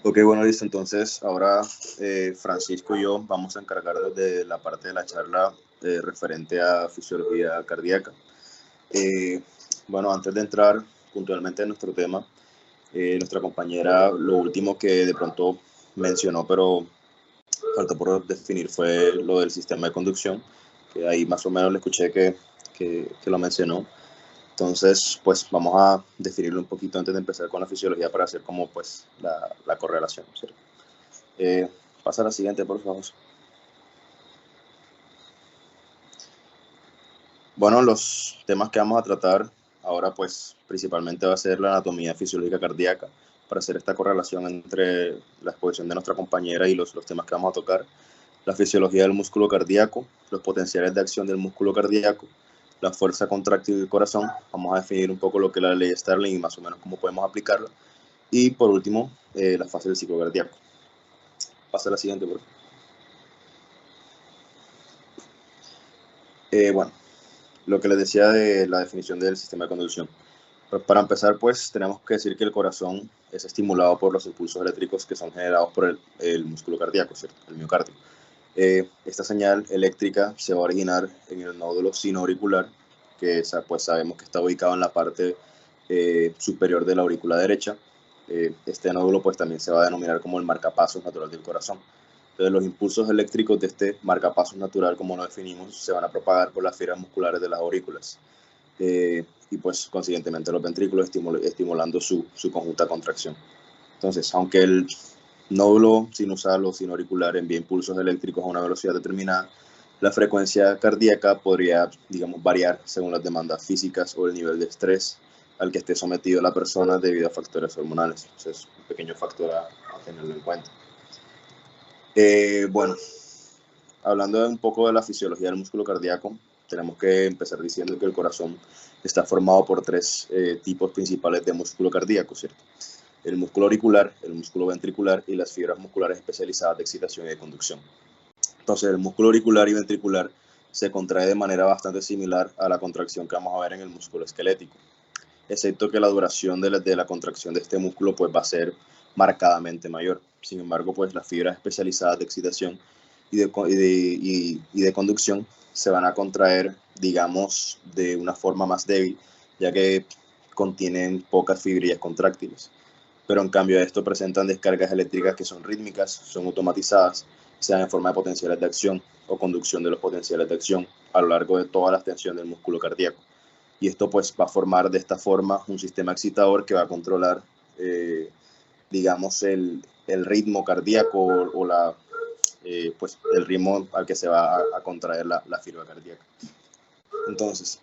Ok, bueno, listo. Entonces, ahora Francisco y yo vamos a encargarnos de la parte de la charla referente a fisiología cardíaca. Bueno, antes de entrar puntualmente en nuestro tema, nuestra compañera lo último que de pronto mencionó, pero faltó por definir, fue lo del sistema de conducción, que ahí más o menos le escuché que lo mencionó. Entonces, pues vamos a definirlo un poquito antes de empezar con la fisiología para hacer como pues la correlación, ¿cierto? Pasa a la siguiente, por favor. Bueno, los temas que vamos a tratar ahora, pues principalmente va a ser la anatomía fisiológica cardíaca, para hacer esta correlación entre la exposición de nuestra compañera y los temas que vamos a tocar. La fisiología del músculo cardíaco, los potenciales de acción del músculo cardíaco, la fuerza contráctil del corazón. Vamos a definir un poco lo que es la ley de Starling y más o menos cómo podemos aplicarla. Y por último, la fase del ciclo cardíaco. Pasa a la siguiente, por favor. Bueno, lo que les decía de la definición del sistema de conducción. Pero para empezar, pues tenemos que decir que el corazón es estimulado por los impulsos eléctricos que son generados por el músculo cardíaco, ¿cierto? El miocardio. Esta señal eléctrica se va a originar en el nódulo sinoauricular, que pues sabemos que está ubicado en la parte superior de la aurícula derecha. Este nódulo pues también se va a denominar como el marcapasos natural del corazón. Entonces los impulsos eléctricos de este marcapasos natural, como lo definimos, se van a propagar por las fibras musculares de las aurículas. Y pues consiguientemente los ventrículos estimulando su conjunta contracción. Entonces, aunque el nódulo sinusal o sinoauricular envía impulsos eléctricos a una velocidad determinada, la frecuencia cardíaca podría, digamos, variar según las demandas físicas o el nivel de estrés al que esté sometido la persona debido a factores hormonales. Entonces, un pequeño factor a tenerlo en cuenta. Bueno, hablando un poco de la fisiología del músculo cardíaco, tenemos que empezar diciendo que el corazón está formado por tres tipos principales de músculo cardíaco, ¿cierto? El músculo auricular, el músculo ventricular y las fibras musculares especializadas de excitación y de conducción. Entonces, el músculo auricular y ventricular se contrae de manera bastante similar a la contracción que vamos a ver en el músculo esquelético, excepto que la duración de la contracción de este músculo pues va a ser marcadamente mayor. Sin embargo, pues las fibras especializadas de excitación y de conducción se van a contraer, digamos, de una forma más débil, ya que contienen pocas fibrillas contráctiles. Pero en cambio esto presentan descargas eléctricas que son rítmicas, son automatizadas, sean en forma de potenciales de acción o conducción de los potenciales de acción a lo largo de toda la extensión del músculo cardíaco. Y esto pues va a formar de esta forma un sistema excitador que va a controlar, digamos, el ritmo cardíaco o pues el ritmo al que se va a contraer la fibra cardíaca. Entonces,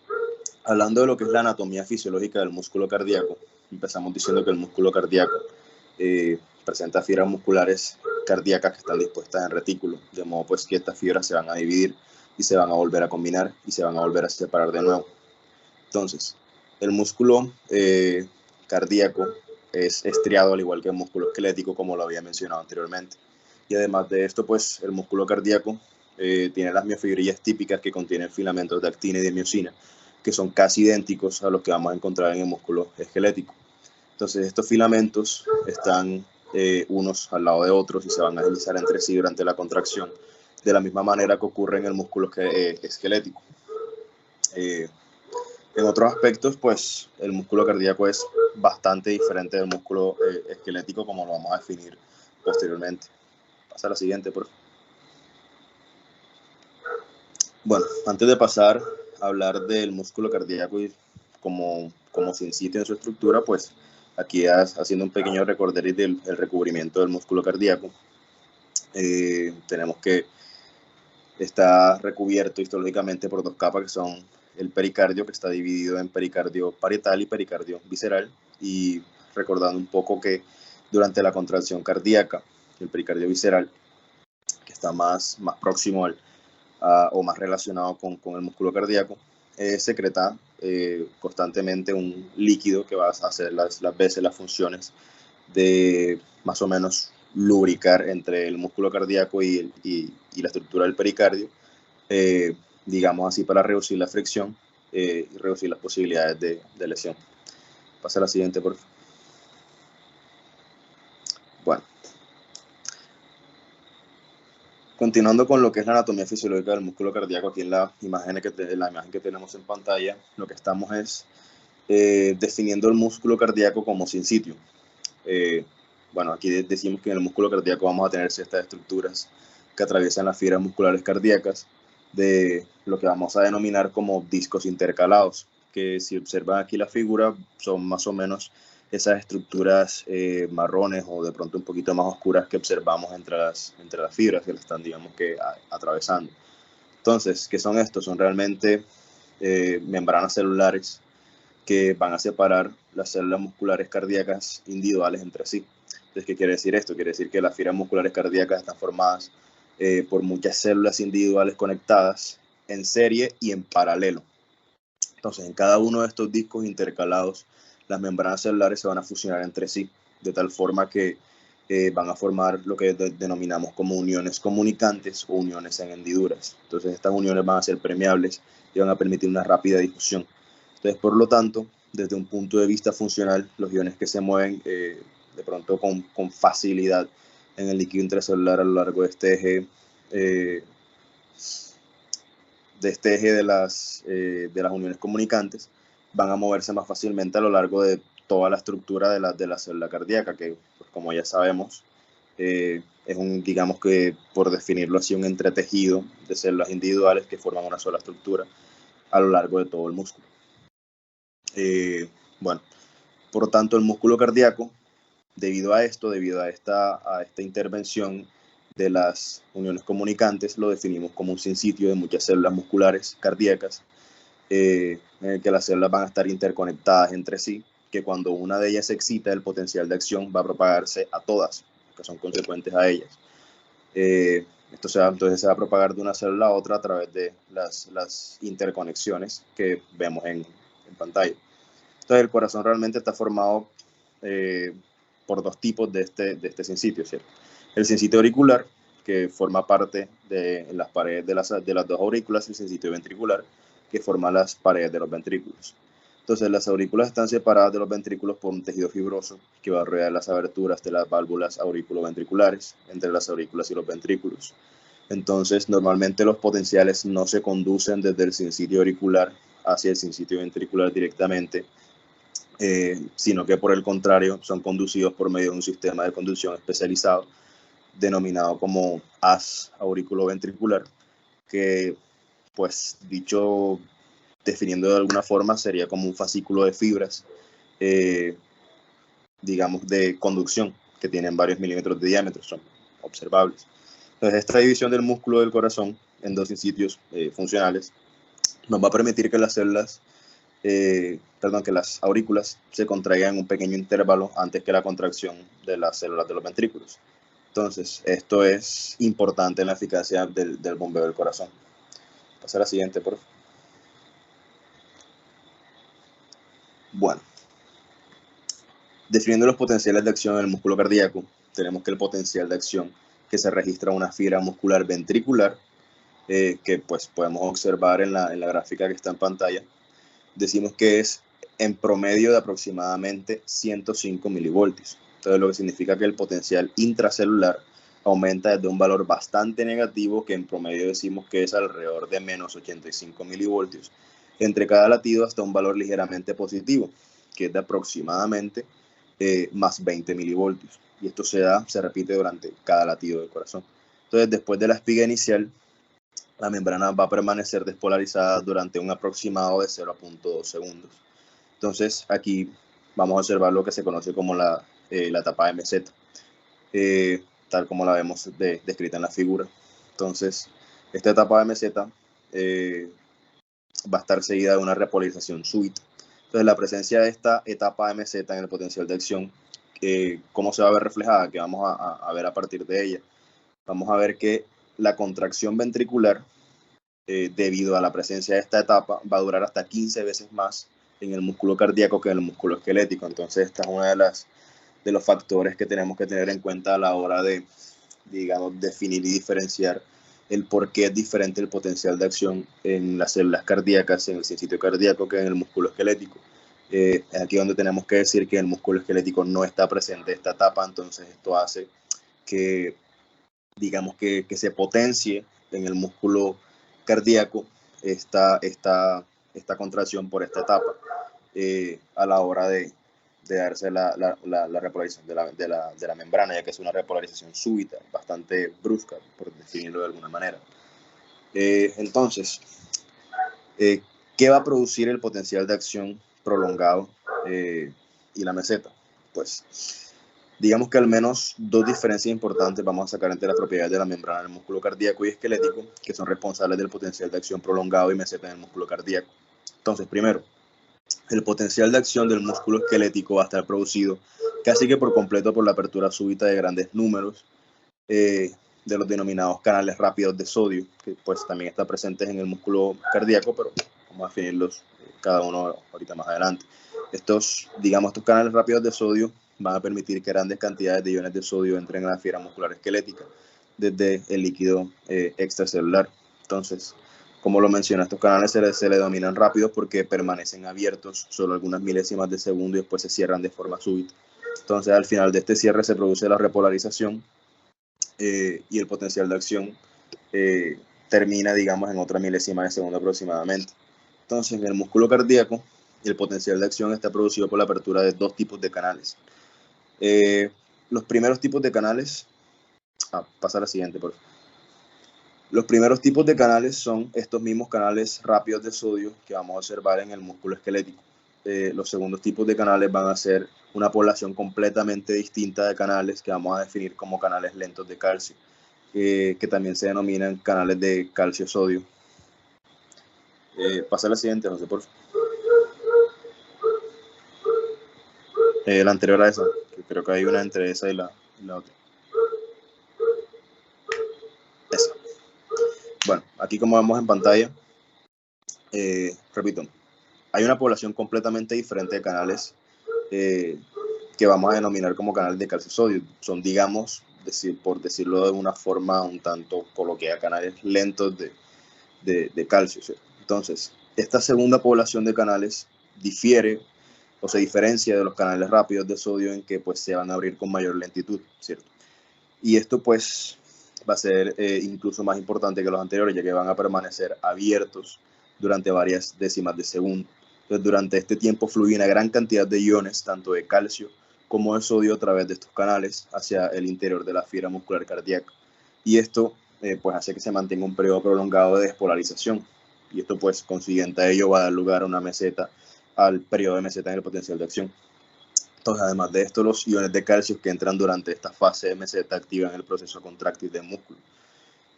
hablando de lo que es la anatomía fisiológica del músculo cardíaco, empezamos diciendo que el músculo cardíaco presenta fibras musculares cardíacas que están dispuestas en retículo, de modo pues que estas fibras se van a dividir y se van a volver a combinar y se van a volver a separar de nuevo. Entonces, el músculo cardíaco es estriado al igual que el músculo esquelético, como lo había mencionado anteriormente. Y además de esto, pues el músculo cardíaco tiene las miofibrillas típicas que contienen filamentos de actina y de miocina, que son casi idénticos a los que vamos a encontrar en el músculo esquelético. Entonces, estos filamentos están unos al lado de otros y se van a deslizar entre sí durante la contracción, de la misma manera que ocurre en el músculo esquelético. En otros aspectos, pues el músculo cardíaco es bastante diferente del músculo esquelético, como lo vamos a definir posteriormente. Pasa a la siguiente, por favor. Bueno, antes de pasar a hablar del músculo cardíaco y como se incita en su estructura, pues aquí haciendo un pequeño recorderis del recubrimiento del músculo cardíaco. Tenemos que está recubierto histológicamente por dos capas que son el pericardio, que está dividido en pericardio parietal y pericardio visceral, y recordando un poco que durante la contracción cardíaca, el pericardio visceral, que está más próximo o más relacionado con el músculo cardíaco, secreta constantemente un líquido que va a hacer las veces las funciones de más o menos lubricar entre el músculo cardíaco y la estructura del pericardio, digamos así, para reducir la fricción y reducir las posibilidades de lesión. Pasa a la siguiente, por favor. Bueno, Continuando con lo que es la anatomía fisiológica del músculo cardíaco, aquí en la imagen que tenemos en pantalla, lo que estamos es definiendo el músculo cardíaco como sin sitio. Bueno, aquí decimos que en el músculo cardíaco vamos a tener ciertas estructuras que atraviesan las fibras musculares cardíacas de lo que vamos a denominar como discos intercalados, que si observan aquí la figura son más o menos esas estructuras marrones o de pronto un poquito más oscuras que observamos entre las fibras que le están, digamos que, atravesando. Entonces, ¿qué son estos? Son realmente membranas celulares que van a separar las células musculares cardíacas individuales entre sí. Entonces, ¿qué quiere decir esto? Quiere decir que las fibras musculares cardíacas están formadas por muchas células individuales conectadas en serie y en paralelo. Entonces, en cada uno de estos discos intercalados, las membranas celulares se van a fusionar entre sí, de tal forma que van a formar lo que denominamos como uniones comunicantes o uniones en hendiduras. Entonces, estas uniones van a ser permeables y van a permitir una rápida difusión. Entonces, por lo tanto, desde un punto de vista funcional, los iones que se mueven de pronto con facilidad en el líquido intracelular a lo largo de este eje, de las uniones comunicantes, van a moverse más fácilmente a lo largo de toda la estructura de la célula cardíaca, que pues, como ya sabemos, es digamos que por definirlo así, un entretejido de células individuales que forman una sola estructura a lo largo de todo el músculo. Bueno, por lo tanto, el músculo cardíaco, debido a esta intervención de las uniones comunicantes, lo definimos como un sinsitio de muchas células musculares cardíacas, en el que las células van a estar interconectadas entre sí, que cuando una de ellas se excita, el potencial de acción va a propagarse a todas, que son consecuentes a ellas. Entonces se va a propagar de una célula a otra a través de las interconexiones que vemos en pantalla. Entonces el corazón realmente está formado por dos tipos de este sinsitio, ¿cierto? El sinsitio auricular, que forma parte de las paredes de las dos aurículas, y el sinsitio ventricular, que forma las paredes de los ventrículos. Entonces las aurículas están separadas de los ventrículos por un tejido fibroso que va a rodear las aberturas de las válvulas aurículo-ventriculares, entre las aurículas y los ventrículos. Entonces normalmente los potenciales no se conducen desde el sinsitio auricular hacia el sinsitio ventricular directamente, sino que por el contrario son conducidos por medio de un sistema de conducción especializado denominado como haz auriculoventricular, que pues dicho, definiendo de alguna forma, sería como un fascículo de fibras, digamos, de conducción, que tienen varios milímetros de diámetro, son observables. Entonces, esta división del músculo del corazón en dos sitios funcionales nos va a permitir que las células, que las aurículas se contraigan en un pequeño intervalo antes que la contracción de las células de los ventrículos. Entonces, esto es importante en la eficacia del bombeo del corazón. Pasa a la siguiente, por favor. Bueno, definiendo los potenciales de acción en el músculo cardíaco, tenemos que el potencial de acción que se registra en una fibra muscular ventricular, que pues podemos observar en la gráfica que está en pantalla, decimos que es en promedio de aproximadamente 105 milivoltios. Entonces, lo que significa que el potencial intracelular aumenta desde un valor bastante negativo, que en promedio decimos que es alrededor de menos 85 milivoltios, entre cada latido hasta un valor ligeramente positivo, que es de aproximadamente más 20 milivoltios. Y esto se repite durante cada latido del corazón. Entonces, después de la espiga inicial, la membrana va a permanecer despolarizada durante un aproximado de 0.2 segundos. Entonces, aquí vamos a observar lo que se conoce como la etapa MZ, tal como la vemos descrita en la figura. Entonces, esta etapa MZ va a estar seguida de una repolarización súbita. Entonces, la presencia de esta etapa MZ en el potencial de acción, ¿cómo se va a ver reflejada? Que vamos a ver a partir de ella. Vamos a ver que la contracción ventricular, debido a la presencia de esta etapa, va a durar hasta 15 veces más en el músculo cardíaco que en el músculo esquelético. Entonces, esta es una de los factores que tenemos que tener en cuenta a la hora de, digamos, definir y diferenciar el por qué es diferente el potencial de acción en las células cardíacas, en el sitio cardíaco, que en el músculo esquelético. Es aquí donde tenemos que decir que en el músculo esquelético no está presente esta etapa, entonces esto hace que digamos que se potencie en el músculo cardíaco esta contracción por esta etapa a la hora de darse la repolarización de la membrana, ya que es una repolarización súbita, bastante brusca, por definirlo de alguna manera. Entonces, ¿qué va a producir el potencial de acción prolongado y la meseta? Pues digamos que al menos dos diferencias importantes vamos a sacar entre las propiedades de la membrana del músculo cardíaco y esquelético, que son responsables del potencial de acción prolongado y meseta en el músculo cardíaco. Entonces, primero, el potencial de acción del músculo esquelético va a estar producido casi que por completo por la apertura súbita de grandes números de los denominados canales rápidos de sodio, que pues también están presentes en el músculo cardíaco, pero vamos a definirlos cada uno ahorita más adelante. Estos canales rápidos de sodio van a permitir que grandes cantidades de iones de sodio entren a la fibra muscular esquelética desde el líquido extracelular. Entonces, como lo mencioné, estos canales se le denominan rápidos porque permanecen abiertos solo algunas milésimas de segundo y después se cierran de forma súbita. Entonces, al final de este cierre se produce la repolarización y el potencial de acción termina, digamos, en otra milésima de segundo aproximadamente. Entonces, en el músculo cardíaco, el potencial de acción está producido por la apertura de dos tipos de canales. Los primeros tipos de canales, pasa a la siguiente, por favor. Los primeros tipos de canales son estos mismos canales rápidos de sodio que vamos a observar en el músculo esquelético. Los segundos tipos de canales van a ser una población completamente distinta de canales que vamos a definir como canales lentos de calcio, que también se denominan canales de calcio-sodio. Pasa a la siguiente, José, por favor. La anterior a esa, que creo que hay una entre esa y la otra. Esa. Bueno, aquí como vemos en pantalla, repito, hay una población completamente diferente de canales que vamos a denominar como canales de calcio-sodio. Son, digamos, por decirlo de una forma un tanto coloquial, canales lentos de calcio, ¿cierto? Entonces, esta segunda población de canales difiere o se diferencia de los canales rápidos de sodio en que pues se van a abrir con mayor lentitud, ¿cierto? Y esto pues va a ser incluso más importante que los anteriores, ya que van a permanecer abiertos durante varias décimas de segundo. Entonces, durante este tiempo fluye una gran cantidad de iones, tanto de calcio como de sodio, a través de estos canales hacia el interior de la fibra muscular cardíaca. Y esto pues hace que se mantenga un periodo prolongado de despolarización. Y esto pues consiguiente a ello va a dar lugar a una meseta, al periodo de meseta en el potencial de acción. Entonces, además de esto, los iones de calcio que entran durante esta fase de meseta activan el proceso contráctil del músculo.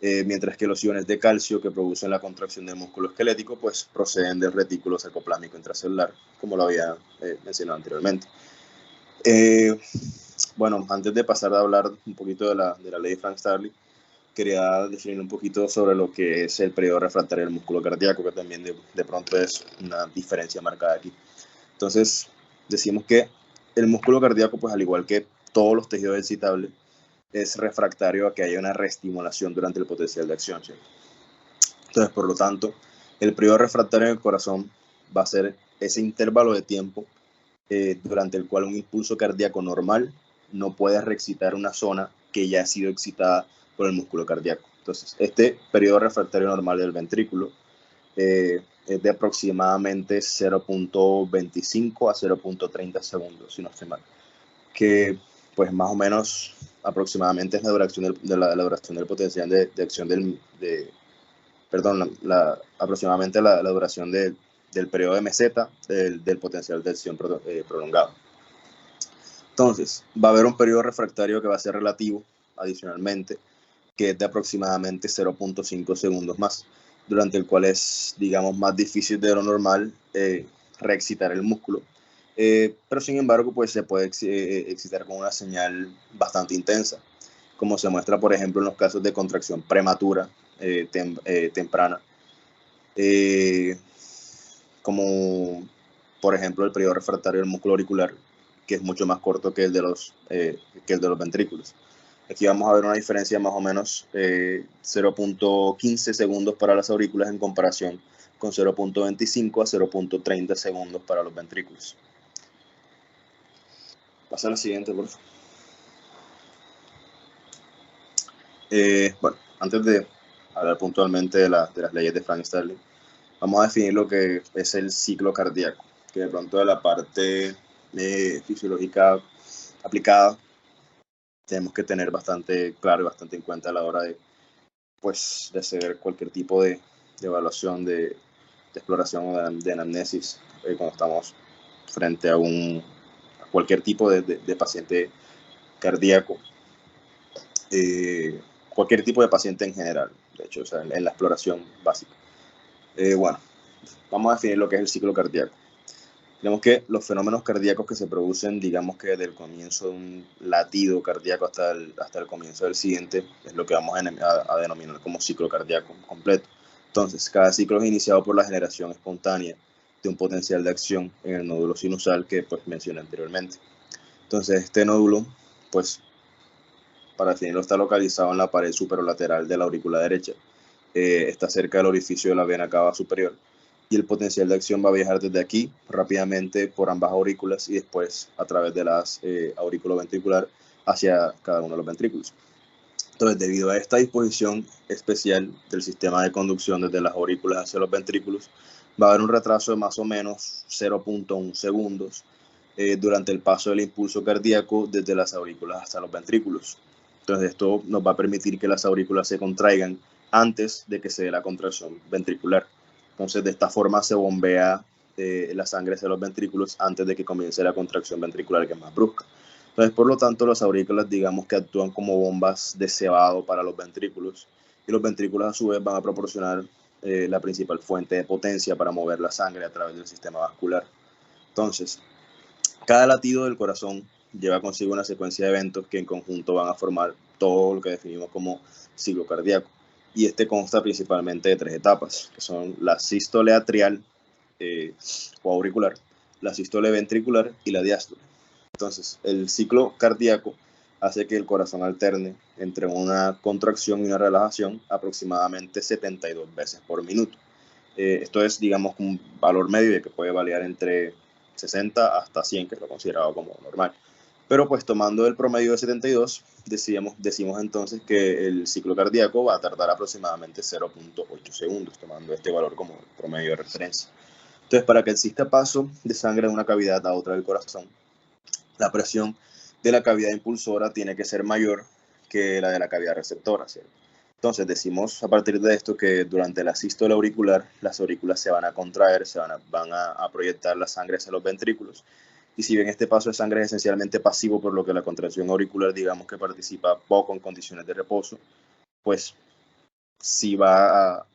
Mientras que los iones de calcio que producen la contracción del músculo esquelético pues proceden del retículo sarcoplásmico intracelular, como lo había mencionado anteriormente. Bueno, antes de pasar a hablar un poquito de la ley de Frank-Starling, quería definir un poquito sobre lo que es el periodo refractario del músculo cardíaco, que también de pronto es una diferencia marcada aquí. Entonces, decimos que el músculo cardíaco, pues al igual que todos los tejidos excitables, es refractario a que haya una reestimulación durante el potencial de acción, ¿cierto? Entonces, por lo tanto, el periodo refractario en el corazón va a ser ese intervalo de tiempo durante el cual un impulso cardíaco normal no puede reexcitar una zona que ya ha sido excitada por el músculo cardíaco. Entonces, este periodo refractario normal del ventrículo es de aproximadamente 0.25 a 0.30 segundos, si no estoy mal, que pues más o menos aproximadamente es la duración la duración del potencial de acción aproximadamente la duración del periodo de meseta del potencial de acción prolongado. Entonces, va a haber un periodo refractario que va a ser relativo, adicionalmente, que es de aproximadamente 0.5 segundos más, durante el cual es, digamos, más difícil de lo normal reexcitar el músculo. Pero sin embargo, pues se puede excitar con una señal bastante intensa, como se muestra, por ejemplo, en los casos de contracción prematura temprana, como por ejemplo el periodo refractario del músculo auricular, que es mucho más corto que el de los ventrículos. Aquí vamos a ver una diferencia de más o menos 0.15 segundos para las aurículas en comparación con 0.25 a 0.30 segundos para los ventrículos. Pasa a la siguiente, por favor. Bueno, antes de hablar puntualmente de las leyes de Frank Starling, vamos a definir lo que es el ciclo cardíaco, que de pronto de la parte fisiológica aplicada tenemos que tener bastante claro y bastante en cuenta a la hora de, pues, de hacer cualquier tipo de evaluación, de exploración o de anamnesis cuando estamos frente a cualquier tipo de paciente cardíaco, cualquier tipo de paciente en general, de hecho, o sea, en la exploración básica. Bueno, vamos a definir lo que es el ciclo cardíaco. Digamos que los fenómenos cardíacos que se producen, digamos que desde el comienzo de un latido cardíaco hasta el comienzo del siguiente, es lo que vamos a denominar como ciclo cardíaco completo. Entonces, cada ciclo es iniciado por la generación espontánea de un potencial de acción en el nódulo sinusal que pues mencioné anteriormente. Entonces, este nódulo, pues, para definirlo, está localizado en la pared superolateral de la aurícula derecha. Está cerca del orificio de la vena cava superior. Y el potencial de acción va a viajar desde aquí rápidamente por ambas aurículas y después a través de las auriculoventricular hacia cada uno de los ventrículos. Entonces, debido a esta disposición especial del sistema de conducción desde las aurículas hacia los ventrículos, va a haber un retraso de más o menos 0.1 segundos durante el paso del impulso cardíaco desde las aurículas hasta los ventrículos. Entonces, esto nos va a permitir que las aurículas se contraigan antes de que se dé la contracción ventricular. Entonces, de esta forma se bombea la sangre hacia los ventrículos antes de que comience la contracción ventricular, que es más brusca. Entonces, por lo tanto, las aurículas, digamos que actúan como bombas de cebado para los ventrículos, y los ventrículos a su vez van a proporcionar la principal fuente de potencia para mover la sangre a través del sistema vascular. Entonces, cada latido del corazón lleva consigo una secuencia de eventos que en conjunto van a formar todo lo que definimos como ciclo cardíaco. Y este consta principalmente de 3 etapas, que son la sístole atrial o auricular, la sístole ventricular y la diástole. Entonces, el ciclo cardíaco hace que el corazón alterne entre una contracción y una relajación aproximadamente 72 veces por minuto. Esto es, digamos, un valor medio que puede variar entre 60 hasta 100, que es lo considerado como normal. Pero pues tomando el promedio de 72, decimos entonces que el ciclo cardíaco va a tardar aproximadamente 0.8 segundos, tomando este valor como promedio de referencia. Entonces, para que exista paso de sangre de una cavidad a otra del corazón, la presión de la cavidad impulsora tiene que ser mayor que la de la cavidad receptora, ¿cierto? Entonces decimos a partir de esto que durante la sístole auricular las aurículas se van a contraer, van a proyectar la sangre hacia los ventrículos. Y si bien este paso de sangre es esencialmente pasivo, por lo que la contracción auricular digamos que participa poco en condiciones de reposo, pues sí va a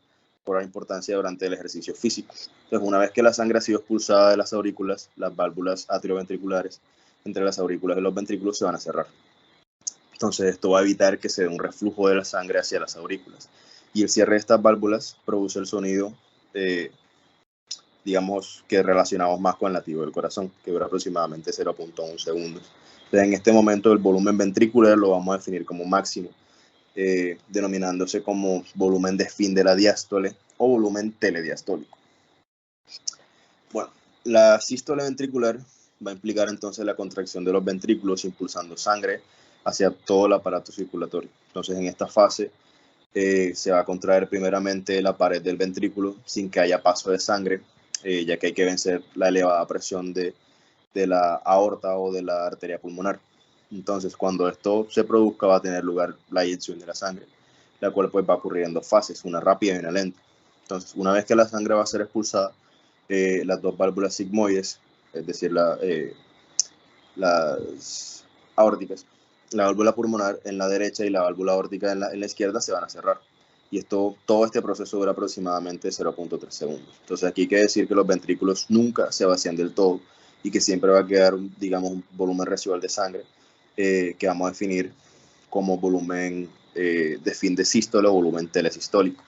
cobrar importancia durante el ejercicio físico. Entonces, una vez que la sangre ha sido expulsada de las aurículas, las válvulas atrioventriculares entre las aurículas y los ventrículos se van a cerrar. Entonces, esto va a evitar que se dé un reflujo de la sangre hacia las aurículas. Y el cierre de estas válvulas produce el sonido, digamos, que relacionamos más con el latido del corazón, que dura aproximadamente 0.1 segundos. Entonces, en este momento, el volumen ventricular lo vamos a definir como máximo, denominándose como volumen de fin de la diástole o volumen telediastólico. Bueno, la sístole ventricular va a implicar entonces la contracción de los ventrículos impulsando sangre hacia todo el aparato circulatorio. Entonces, en esta fase se va a contraer primeramente la pared del ventrículo sin que haya paso de sangre, ya que hay que vencer la elevada presión de la aorta o de la arteria pulmonar. Entonces, cuando esto se produzca, va a tener lugar la eyección de la sangre, la cual pues va a ocurrir en 2 fases, una rápida y una lenta. Entonces, una vez que la sangre va a ser expulsada, las 2 válvulas sigmoides, es decir, las aórticas, la válvula pulmonar en la derecha y la válvula aórtica en la izquierda se van a cerrar. Y todo este proceso dura aproximadamente 0.3 segundos. Entonces aquí hay que decir que los ventrículos nunca se vacían del todo y que siempre va a quedar, digamos, un volumen residual de sangre que vamos a definir como volumen de fin de sístole o volumen telesistólico.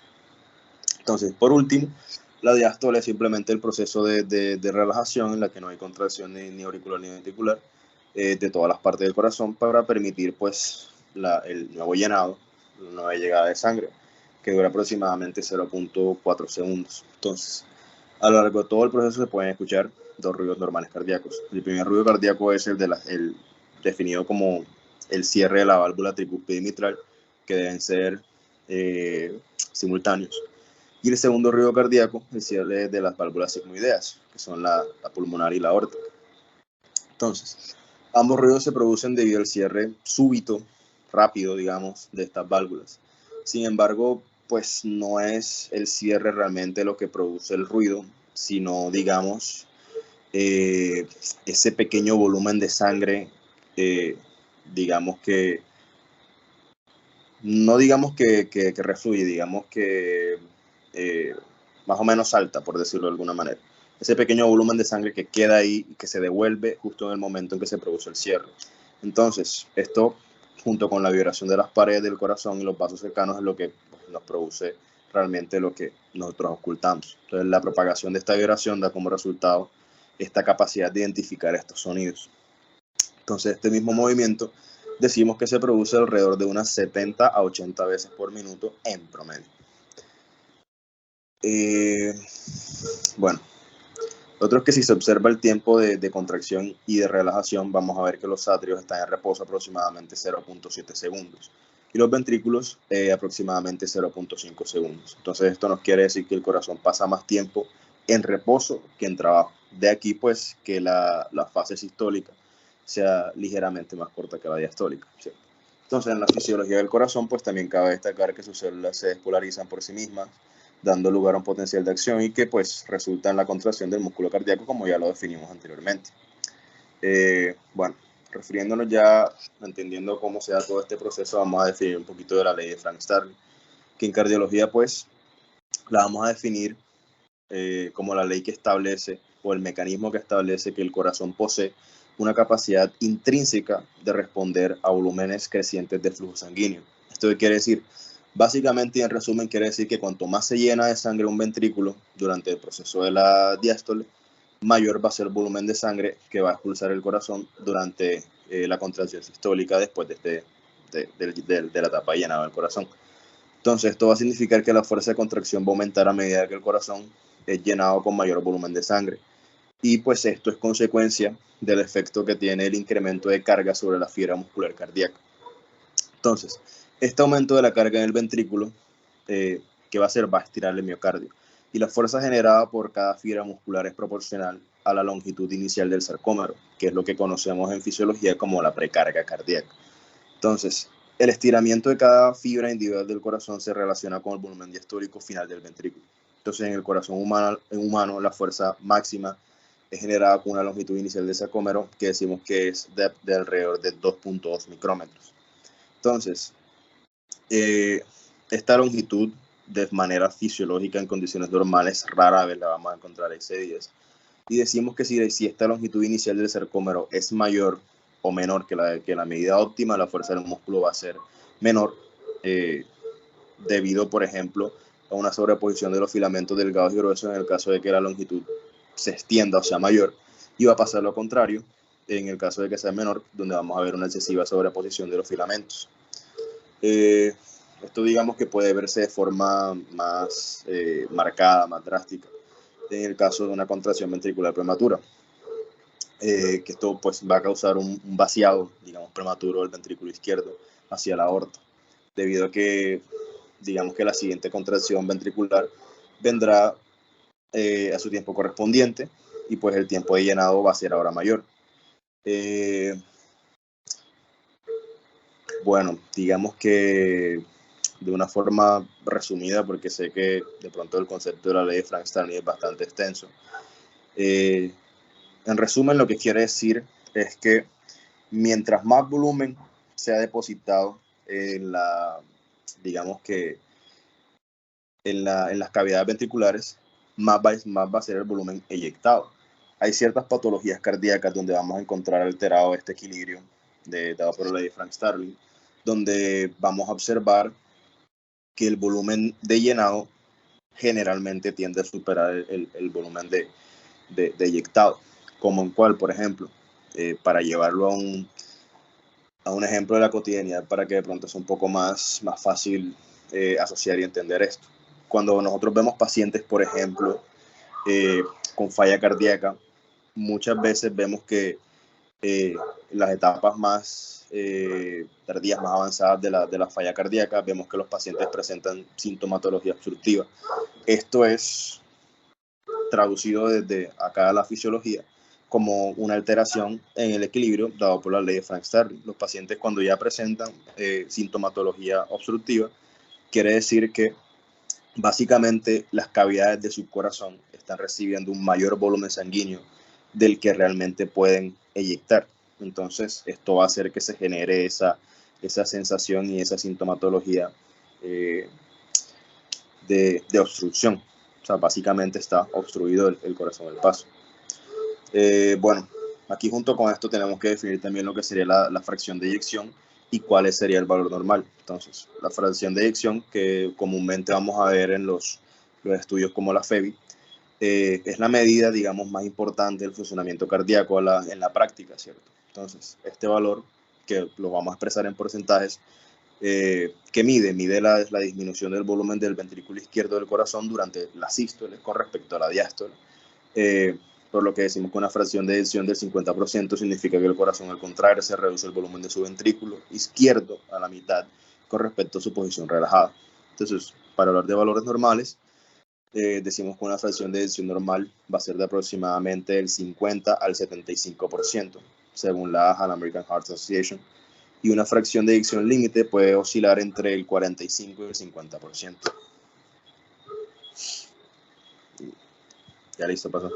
Entonces, por último, la diástole es simplemente el proceso de relajación en la que no hay contracción ni auricular ni ventricular de todas las partes del corazón para permitir pues el nuevo llenado, la nueva llegada de sangre, que dura aproximadamente 0.4 segundos. Entonces, a lo largo de todo el proceso se pueden escuchar 2 ruidos normales cardíacos. El primer ruido cardíaco es el definido como el cierre de la válvula tricúspide mitral, que deben ser simultáneos. Y el segundo ruido cardíaco, el cierre de las válvulas sigmoideas, que son la pulmonar y la aórtica. Entonces, ambos ruidos se producen debido al cierre súbito, rápido, digamos, de estas válvulas. Sin embargo, pues no es el cierre realmente lo que produce el ruido, sino, digamos, ese pequeño volumen de sangre, digamos que, no digamos que refluye, digamos que más o menos salta, por decirlo de alguna manera. Ese pequeño volumen de sangre que queda ahí y que se devuelve justo en el momento en que se produce el cierre. Entonces, esto, junto con la vibración de las paredes del corazón y los vasos cercanos, es lo que nos produce realmente lo que nosotros ocultamos. Entonces, la propagación de esta vibración da como resultado esta capacidad de identificar estos sonidos. Entonces, este mismo movimiento decimos que se produce alrededor de unas 70 a 80 veces por minuto en promedio. Bueno, otro es que si se observa el tiempo de contracción y de relajación, vamos a ver que los atrios están en reposo aproximadamente 0.7 segundos y los ventrículos aproximadamente 0.5 segundos. Entonces esto nos quiere decir que el corazón pasa más tiempo en reposo que en trabajo. De aquí pues que la fase sistólica sea ligeramente más corta que la diastólica, ¿sí? Entonces en la fisiología del corazón pues también cabe destacar que sus células se despolarizan por sí mismas, dando lugar a un potencial de acción y que pues resulta en la contracción del músculo cardíaco, como ya lo definimos anteriormente. Bueno, refiriéndonos ya, entendiendo cómo se da todo este proceso, vamos a definir un poquito de la ley de Frank-Starling, que en cardiología pues la vamos a definir como la ley que establece o el mecanismo que establece que el corazón posee una capacidad intrínseca de responder a volúmenes crecientes de flujo sanguíneo. ¿Esto qué quiere decir? Básicamente y en resumen quiere decir que cuanto más se llena de sangre un ventrículo durante el proceso de la diástole, mayor va a ser el volumen de sangre que va a expulsar el corazón durante la contracción sistólica después de la etapa de llenado del corazón. Entonces esto va a significar que la fuerza de contracción va a aumentar a medida que el corazón es llenado con mayor volumen de sangre. Y pues esto es consecuencia del efecto que tiene el incremento de carga sobre la fibra muscular cardíaca. Entonces, este aumento de la carga en el ventrículo, ¿qué va a hacer? Va a estirar el miocardio. Y la fuerza generada por cada fibra muscular es proporcional a la longitud inicial del sarcómero, que es lo que conocemos en fisiología como la precarga cardíaca. Entonces, el estiramiento de cada fibra individual del corazón se relaciona con el volumen diastólico final del ventrículo. Entonces, en el corazón humano la fuerza máxima es generada con una longitud inicial del sarcómero que decimos que es de alrededor de 2.2 micrómetros. Entonces, esta longitud de manera fisiológica en condiciones normales rara vez la vamos a encontrar excedidas. Y decimos que si esta longitud inicial del sarcómero es mayor o menor que la medida óptima, la fuerza del músculo va a ser menor, debido, por ejemplo, a una sobreposición de los filamentos delgados y gruesos en el caso de que la longitud se extienda o sea mayor, y va a pasar lo contrario en el caso de que sea menor, donde vamos a ver una excesiva sobreposición de los filamentos. Esto digamos que puede verse de forma más marcada, más drástica, en el caso de una contracción ventricular prematura, que esto pues va a causar un vaciado, digamos, prematuro del ventrículo izquierdo hacia la aorta, debido a que, digamos que la siguiente contracción ventricular vendrá a su tiempo correspondiente y pues el tiempo de llenado va a ser ahora mayor. Bueno, digamos que de una forma resumida, porque sé que de pronto el concepto de la ley de Frank-Starling es bastante extenso. En resumen, lo que quiere decir es que mientras más volumen sea depositado en digamos que en las cavidades ventriculares, más va a ser el volumen eyectado. Hay ciertas patologías cardíacas donde vamos a encontrar alterado este equilibrio dado por la ley de Frank-Starling, donde vamos a observar que el volumen de llenado generalmente tiende a superar el volumen de eyectado, como en cual, por ejemplo, para llevarlo a un ejemplo de la cotidianidad para que de pronto sea un poco más fácil asociar y entender esto. Cuando nosotros vemos pacientes, por ejemplo, con falla cardíaca, muchas veces vemos que las etapas más tardías, más avanzadas de la falla cardíaca, vemos que los pacientes presentan sintomatología obstructiva. Esto es traducido desde acá a la fisiología como una alteración en el equilibrio dado por la ley de Frank-Starling. Los pacientes, cuando ya presentan sintomatología obstructiva, quiere decir que básicamente las cavidades de su corazón están recibiendo un mayor volumen sanguíneo del que realmente pueden eyectar. Entonces, esto va a hacer que se genere esa sensación y esa sintomatología de obstrucción. O sea, básicamente está obstruido el corazón del paso. Bueno, aquí junto con esto tenemos que definir también lo que sería la fracción de eyección y cuál sería el valor normal. Entonces, la fracción de eyección, que comúnmente vamos a ver en los estudios como la FEBI, es la medida, digamos, más importante del funcionamiento cardíaco en la práctica, ¿cierto? Entonces, este valor, que lo vamos a expresar en porcentajes, que mide la disminución del volumen del ventrículo izquierdo del corazón durante la sístole con respecto a la diástole. Por lo que decimos que una fracción de eyección del 50% significa que el corazón, al contraerse, reduce el volumen de su ventrículo izquierdo a la mitad con respecto a su posición relajada. Entonces, para hablar de valores normales, decimos que una fracción de eyección normal va a ser de aproximadamente del 50 al 75%, según la American Heart Association, y una fracción de eyección límite puede oscilar entre el 45 y el 50%. Ya listo, pasó.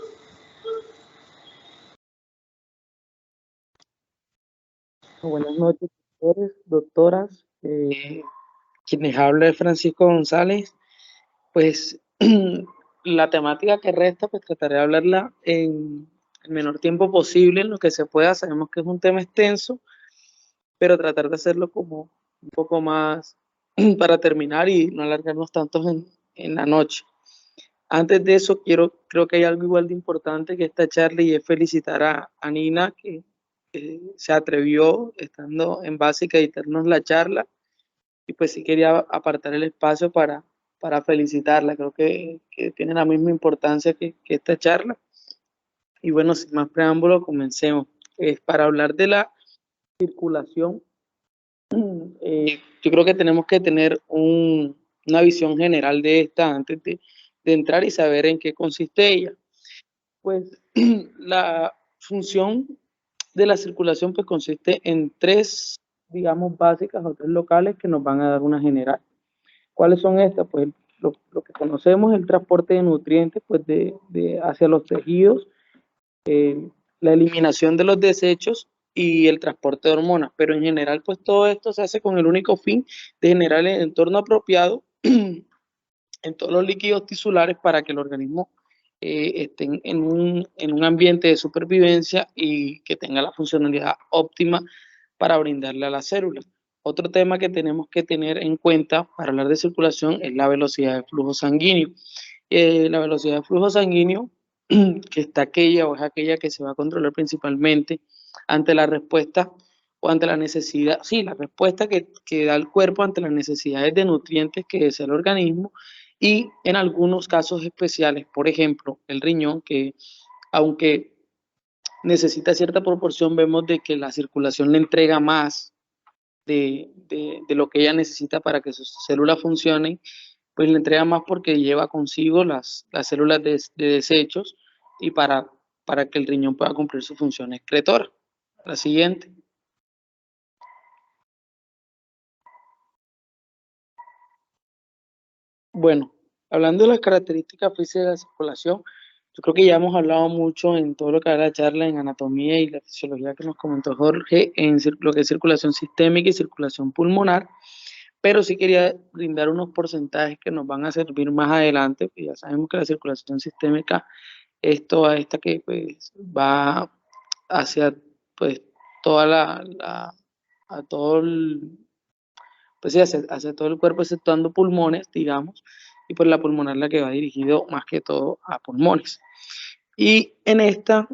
Buenas noches, doctores, doctoras. Quienes habla es Francisco González. Pues la temática que resta, pues trataré de hablarla en el menor tiempo posible, en lo que se pueda. Sabemos que es un tema extenso, pero tratar de hacerlo como un poco más para terminar y no alargarnos tanto en la noche. Antes de eso, creo que hay algo igual de importante que esta charla, y es felicitar a Nina, que se atrevió, estando en básica, a editarnos la charla, y pues sí quería apartar el espacio para felicitarla. Creo que tiene la misma importancia que esta charla. Y bueno, sin más preámbulo, comencemos. Para hablar de la circulación, yo creo que tenemos que tener una visión general de esta antes de entrar y saber en qué consiste ella. Pues la función de la circulación pues consiste en tres, digamos, básicas o tres locales que nos van a dar una general. ¿Cuáles son estas? Pues lo que conocemos, el transporte de nutrientes pues hacia los tejidos, la eliminación de los desechos y el transporte de hormonas. Pero en general pues todo esto se hace con el único fin de generar el entorno apropiado en todos los líquidos tisulares para que el organismo estén en un ambiente de supervivencia y que tenga la funcionalidad óptima para brindarle a las células. Otro tema que tenemos que tener en cuenta para hablar de circulación es la velocidad de flujo sanguíneo. La velocidad de flujo sanguíneo, que está aquella o es aquella que se va a controlar principalmente ante la respuesta o ante la necesidad, sí, la respuesta que da el cuerpo ante las necesidades de nutrientes que desea el organismo, y en algunos casos especiales, por ejemplo, el riñón, que aunque necesita cierta proporción, vemos de que la circulación le entrega más de lo que ella necesita para que sus células funcionen, pues le entrega más porque lleva consigo las células de desechos y para que el riñón pueda cumplir su función excretora. La siguiente. Bueno, hablando de las características físicas de la circulación, yo creo que ya hemos hablado mucho en todo lo que era la charla en anatomía y la fisiología que nos comentó Jorge, en lo que es circulación sistémica y circulación pulmonar, pero sí quería brindar unos porcentajes que nos van a servir más adelante, porque ya sabemos que la circulación sistémica es toda esta que pues va hacia pues toda a todo el, pues sí, hacia todo el cuerpo, exceptuando pulmones, digamos, y pues la pulmonar la que va dirigido más que todo a pulmones. Y en esta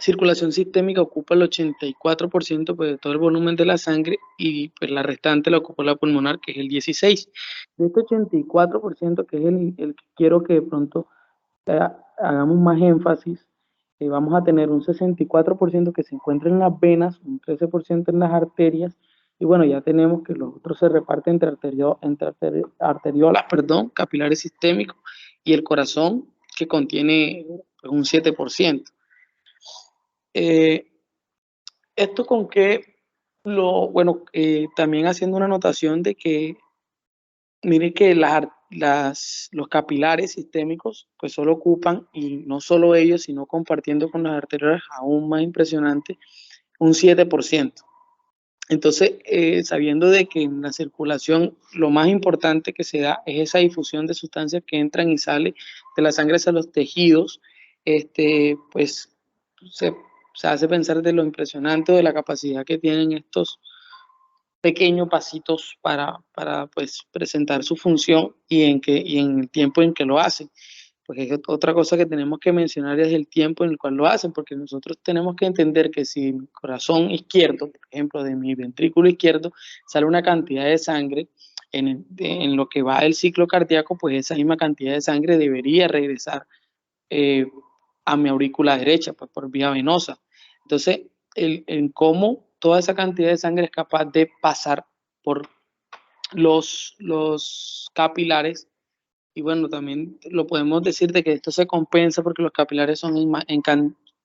circulación sistémica ocupa el 84% pues, de todo el volumen de la sangre, y pues la restante la ocupa la pulmonar, que es el 16%. De este 84%, que es el que quiero que de pronto hagamos más énfasis, vamos a tener un 64% que se encuentra en las venas, un 13% en las arterias, y bueno, ya tenemos que los otros se reparten entre arteriolas, perdón, capilares sistémicos, y el corazón, que contiene pues, un 7%. Esto con que, también haciendo una anotación de que, mire que los capilares sistémicos, pues solo ocupan, y no solo ellos, sino compartiendo con las arterias, aún más impresionante, un 7%. Entonces, sabiendo de que en la circulación lo más importante que se da es esa difusión de sustancias que entran y salen de la sangre hacia los tejidos, pues se, se hace pensar de lo impresionante de la capacidad que tienen estos pequeños pasitos para pues, presentar su función y en el tiempo en que lo hacen. Pues es otra cosa que tenemos que mencionar es el tiempo en el cual lo hacen, porque nosotros tenemos que entender que si mi corazón izquierdo, por ejemplo, de mi ventrículo izquierdo, sale una cantidad de sangre en lo que va el ciclo cardíaco, pues esa misma cantidad de sangre debería regresar eh, a mi aurícula derecha, pues por vía venosa. Entonces, en cómo toda esa cantidad de sangre es capaz de pasar por los capilares. Y bueno, también lo podemos decir de que esto se compensa porque los capilares son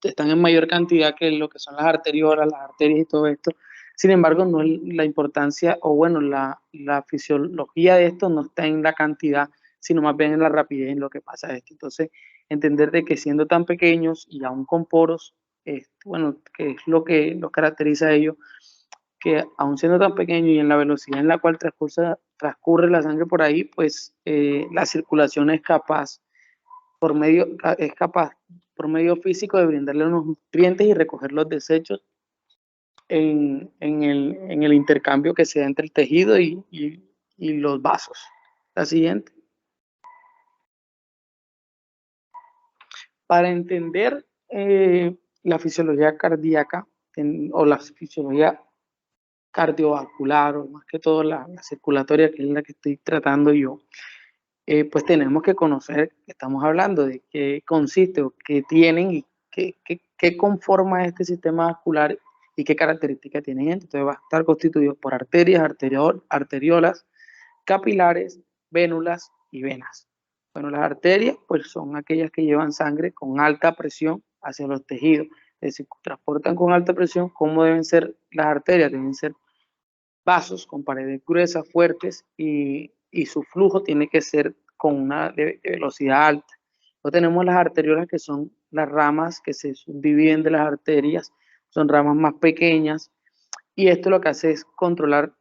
están en mayor cantidad que lo que son las arteriolas, las arterias y todo esto. Sin embargo, no la importancia, o bueno, la fisiología de esto no está en la cantidad, sino más bien en la rapidez en lo que pasa esto. Entonces, entender de que siendo tan pequeños y aún con poros, bueno, que es lo que los caracteriza a ellos, que aun siendo tan pequeño y en la velocidad en la cual transcurre la sangre por ahí, pues la circulación es capaz por medio físico de brindarle unos nutrientes y recoger los desechos en el intercambio que se da entre el tejido y los vasos. La siguiente. Para entender la fisiología cardíaca o la fisiología cardiovascular, o más que todo la circulatoria, que es la que estoy tratando yo, pues tenemos que conocer, estamos hablando de qué consiste o qué tienen y qué conforma este sistema vascular y qué características tienen. Entonces va a estar constituido por arterias, arteriolas, capilares, vénulas y venas. Bueno, las arterias pues son aquellas que llevan sangre con alta presión hacia los tejidos. Es decir, transportan con alta presión. ¿Cómo deben ser las arterias? Deben ser vasos con paredes gruesas, fuertes y su flujo tiene que ser con una de velocidad alta. Luego tenemos las arteriolas, que son las ramas que se subdividen de las arterias, son ramas más pequeñas, y esto lo que hace es controlar,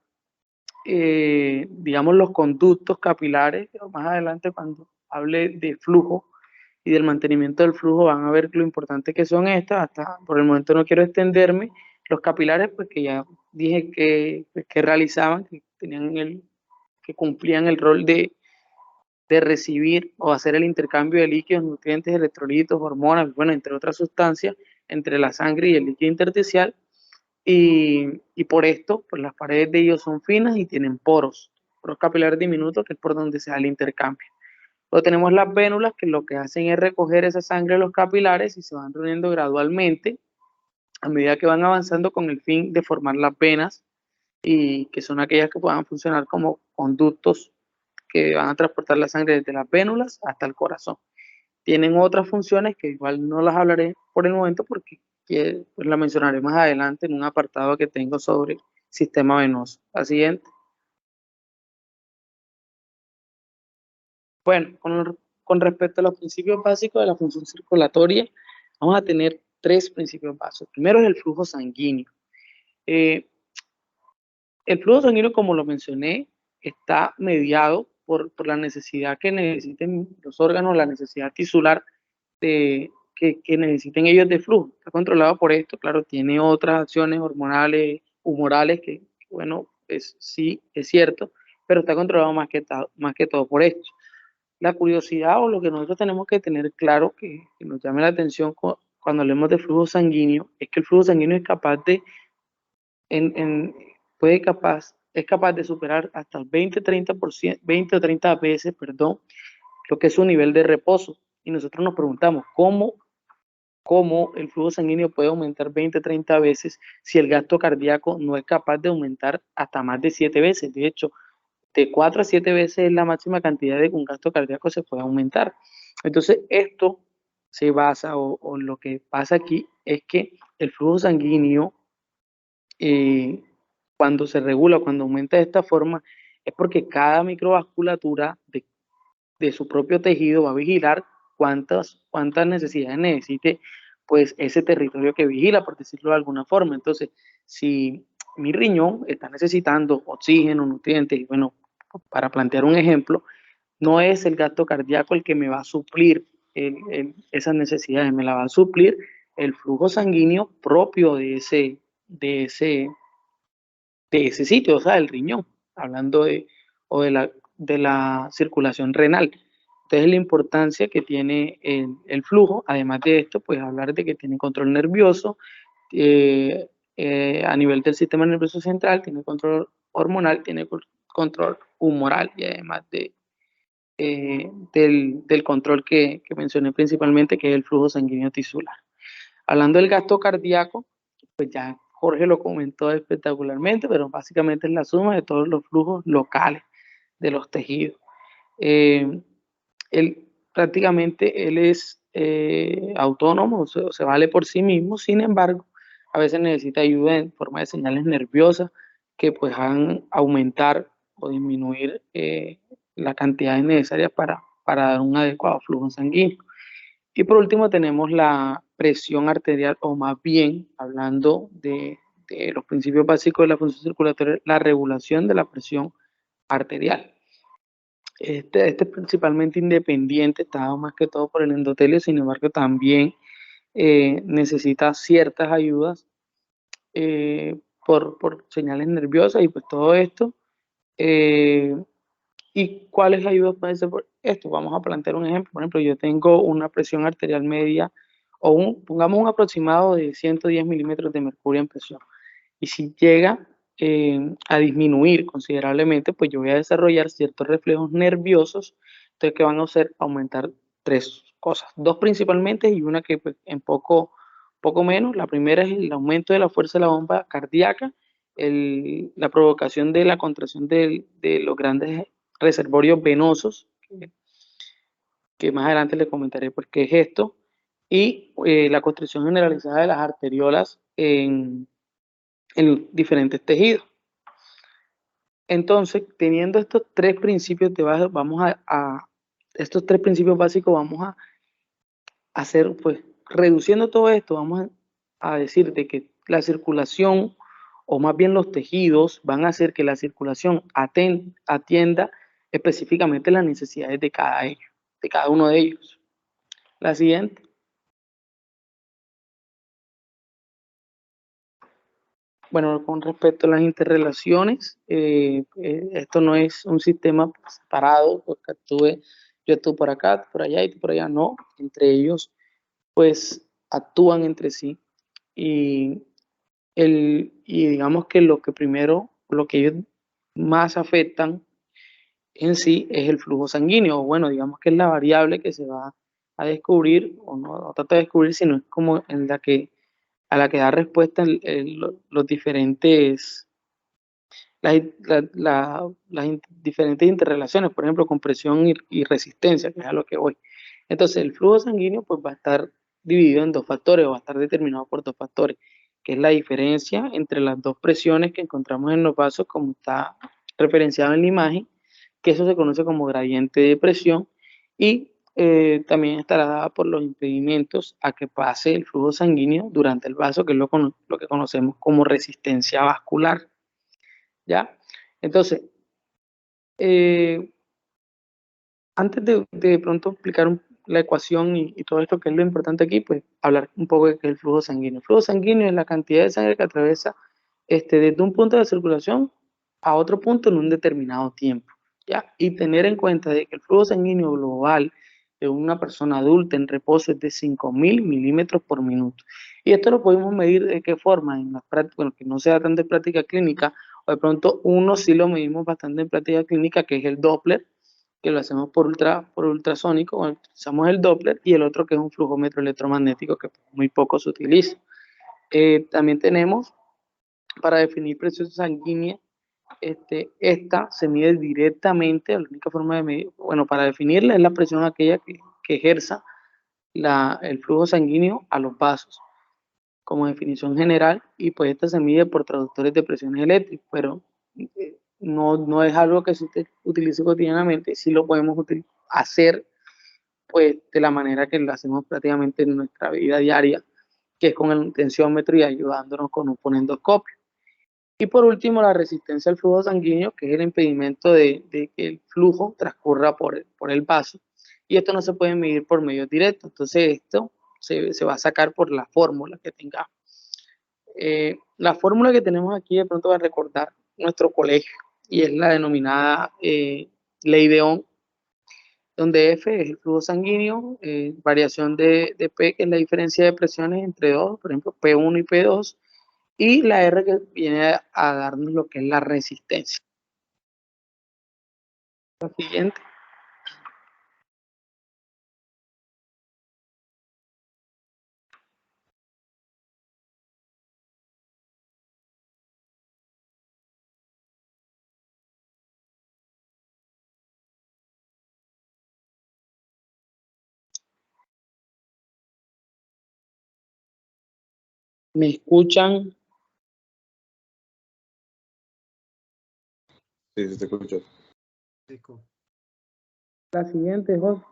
digamos, los conductos capilares. Pero más adelante, cuando hable de flujo y del mantenimiento del flujo, van a ver lo importante que son estas. Hasta por el momento no quiero extenderme. Los capilares, pues que ya dije que realizaban, que cumplían el rol de recibir o hacer el intercambio de líquidos, nutrientes, electrolitos, hormonas, bueno, entre otras sustancias, entre la sangre y el líquido intersticial. Y por esto, pues las paredes de ellos son finas y tienen poros capilares diminutos, que es por donde se da el intercambio. Luego tenemos las vénulas, que lo que hacen es recoger esa sangre de los capilares y se van reuniendo gradualmente a medida que van avanzando con el fin de formar las venas, y que son aquellas que puedan funcionar como conductos que van a transportar la sangre desde las vénulas hasta el corazón. Tienen otras funciones que igual no las hablaré por el momento porque pues la mencionaré más adelante en un apartado que tengo sobre sistema venoso. La siguiente. Bueno, con respecto a los principios básicos de la función circulatoria, vamos a tener tres principios básicos. Primero es el flujo sanguíneo. El flujo sanguíneo, como lo mencioné, está mediado por la necesidad que necesiten los órganos, la necesidad tisular que necesiten ellos de flujo. Está controlado por esto, claro, tiene otras acciones hormonales, humorales, que bueno, sí, es cierto, pero está controlado más que todo por esto. La curiosidad, o lo que nosotros tenemos que tener claro, que nos llame la atención cuando hablemos de flujo sanguíneo, es que el flujo sanguíneo es capaz de en, en, es capaz de superar hasta el 20-30%, 20 o 30 veces, perdón, lo que es su nivel de reposo. Y nosotros nos preguntamos, cómo el flujo sanguíneo puede aumentar 20, 30 veces si el gasto cardíaco no es capaz de aumentar hasta más de 7 veces. De hecho, de 4 a 7 veces es la máxima cantidad de que un gasto cardíaco se puede aumentar. Entonces, esto se basa, o lo que pasa aquí es que el flujo sanguíneo, cuando se regula, cuando aumenta de esta forma, es porque cada microvasculatura de su propio tejido va a vigilar cuántas necesidades necesite pues ese territorio que vigila, por decirlo de alguna forma. Entonces, si mi riñón está necesitando oxígeno, nutrientes, y bueno, para plantear un ejemplo, no es el gasto cardíaco el que me va a suplir esas necesidades, me la va a suplir el flujo sanguíneo propio de ese, de ese sitio, o sea, el riñón, hablando o de la circulación renal. Entonces, la importancia que tiene el flujo, además de esto, pues hablar de que tiene control nervioso, a nivel del sistema nervioso central, tiene control hormonal, tiene control humoral y además del control que mencioné principalmente, que es el flujo sanguíneo tisular. Hablando del gasto cardíaco, pues ya Jorge lo comentó espectacularmente, pero básicamente es la suma de todos los flujos locales de los tejidos. Prácticamente él es autónomo, se vale por sí mismo, sin embargo, a veces necesita ayuda en forma de señales nerviosas que pues hagan aumentar o disminuir las cantidades necesarias para dar un adecuado flujo sanguíneo. Y por último tenemos la presión arterial, o más bien, hablando de los principios básicos de la función circulatoria, la regulación de la presión arterial. Este es principalmente independiente, está dado más que todo por el endotelio, sin embargo también necesita ciertas ayudas por señales nerviosas y pues todo esto. ¿Y cuáles ayudas pueden ser por esto? Vamos a plantear un ejemplo. Por ejemplo, yo tengo una presión arterial media pongamos un aproximado de 110 milímetros de mercurio en presión. Y si llega a disminuir considerablemente, pues yo voy a desarrollar ciertos reflejos nerviosos, entonces que van a hacer aumentar tres cosas, dos principalmente y una que pues, en poco menos. La primera es el aumento de la fuerza de la bomba cardíaca, la provocación de la contracción de los grandes reservorios venosos, que más adelante le comentaré por qué es esto, y la constricción generalizada de las arteriolas en diferentes tejidos. Entonces, teniendo estos tres principios de base, estos tres principios básicos, vamos a hacer, pues, reduciendo todo esto, vamos a decir de que la circulación, o más bien los tejidos, van a hacer que la circulación atienda específicamente las necesidades de cada uno de ellos. La siguiente. Bueno, con respecto a las interrelaciones, esto no es un sistema separado, porque yo estuve por acá, por allá y por allá, no. Entre ellos, pues, actúan entre sí. Y digamos que lo que ellos más afectan en sí es el flujo sanguíneo. Bueno, digamos que es la variable que se va a descubrir, o no trata de descubrir, sino es como a la que da respuesta los diferentes, diferentes interrelaciones, por ejemplo, con presión y resistencia, que es a lo que voy. Entonces, el flujo sanguíneo pues, va a estar dividido en dos factores, o va a estar determinado por dos factores, que es la diferencia entre las dos presiones que encontramos en los vasos, como está referenciado en la imagen, que eso se conoce como gradiente de presión, y también estará dada por los impedimentos a que pase el flujo sanguíneo durante el vaso, que es lo que conocemos como resistencia vascular. ¿Ya? Entonces, antes de pronto explicar la ecuación y todo esto, que es lo importante aquí, pues hablar un poco de qué es el flujo sanguíneo. El flujo sanguíneo es la cantidad de sangre que atraviesa desde un punto de circulación a otro punto en un determinado tiempo. ¿Ya? Y tener en cuenta de que el flujo sanguíneo global de una persona adulta en reposo es de 5.000 milímetros por minuto. Y esto lo podemos medir de qué forma, en la práctica, bueno, que no sea tan de práctica clínica, o de pronto uno sí lo medimos bastante en práctica clínica, que es el Doppler, que lo hacemos por ultrasónico, bueno, utilizamos el Doppler, y el otro que es un flujómetro electromagnético que muy poco se utiliza. También tenemos, para definir presión sanguínea, esta se mide directamente, la única forma de medir, bueno, para definirla es la presión aquella que ejerza el flujo sanguíneo a los vasos, como definición general, y pues esta se mide por traductores de presiones eléctricas, pero no es algo que se utilice cotidianamente, sí lo podemos hacer pues de la manera que lo hacemos prácticamente en nuestra vida diaria, que es con el tensiómetro y ayudándonos con un fonendoscopio. Y por último, la resistencia al flujo sanguíneo, que es el impedimento de que el flujo transcurra por el vaso. Y esto no se puede medir por medios directos. Entonces, esto se va a sacar por la fórmula que tengamos. La fórmula que tenemos aquí de pronto va a recordar nuestro colegio, y es la denominada ley de Ohm, donde F es el flujo sanguíneo, variación de P, que es la diferencia de presiones entre dos, por ejemplo, P1 y P2, y la R, que viene a darnos lo que es la resistencia. La siguiente. ¿Me escuchan? Sí, sí, te escucho. La siguiente, Jorge.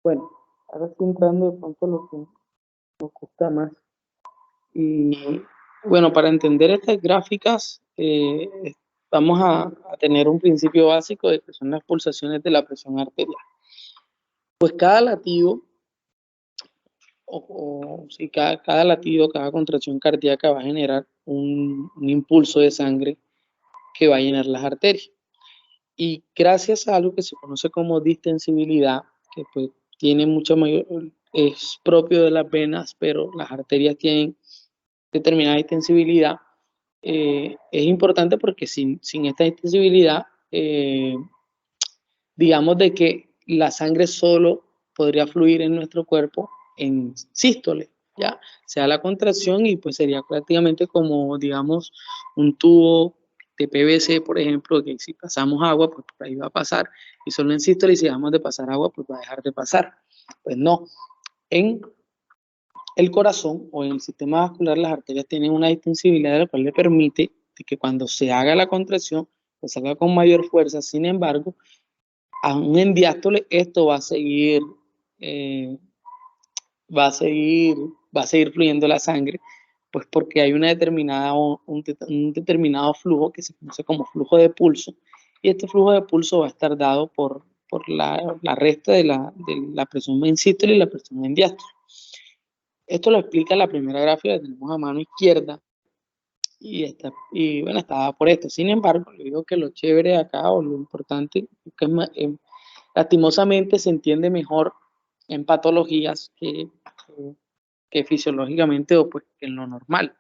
Bueno, ahora estoy entrando de pronto lo que nos gusta más. Y bueno, para entender estas gráficas, vamos a tener un principio básico de que son las pulsaciones de la presión arterial. Pues cada latido, si cada latido, cada contracción cardíaca va a generar un impulso de sangre que va a llenar las arterias. Y gracias a algo que se conoce como distensibilidad, que pues tiene mucha mayor, es propio de las venas, pero las arterias tienen determinada distensibilidad, es importante porque sin esta distensibilidad, digamos de que la sangre solo podría fluir en nuestro cuerpo en sístole, ¿ya? Sea la contracción, y pues sería prácticamente como, digamos, un tubo de PVC, por ejemplo, que si pasamos agua, pues por ahí va a pasar, y solo en sístole, y si dejamos de pasar agua, pues va a dejar de pasar. Pues no, en el corazón o en el sistema vascular, las arterias tienen una distensibilidad, la cual le permite que cuando se haga la contracción, pues salga con mayor fuerza. Sin embargo, aún en diástole, esto eh, va a seguir, va a seguir fluyendo la sangre, pues porque hay un determinado flujo que se conoce como flujo de pulso, y este flujo de pulso va a estar dado por la resta de la presión en sístole y la presión en diástole. Esto lo explica la primera gráfica que tenemos a mano izquierda, y bueno, estaba por esto. Sin embargo, le digo que lo chévere acá, o lo importante, que lastimosamente se entiende mejor en patologías que fisiológicamente, o pues en lo normal.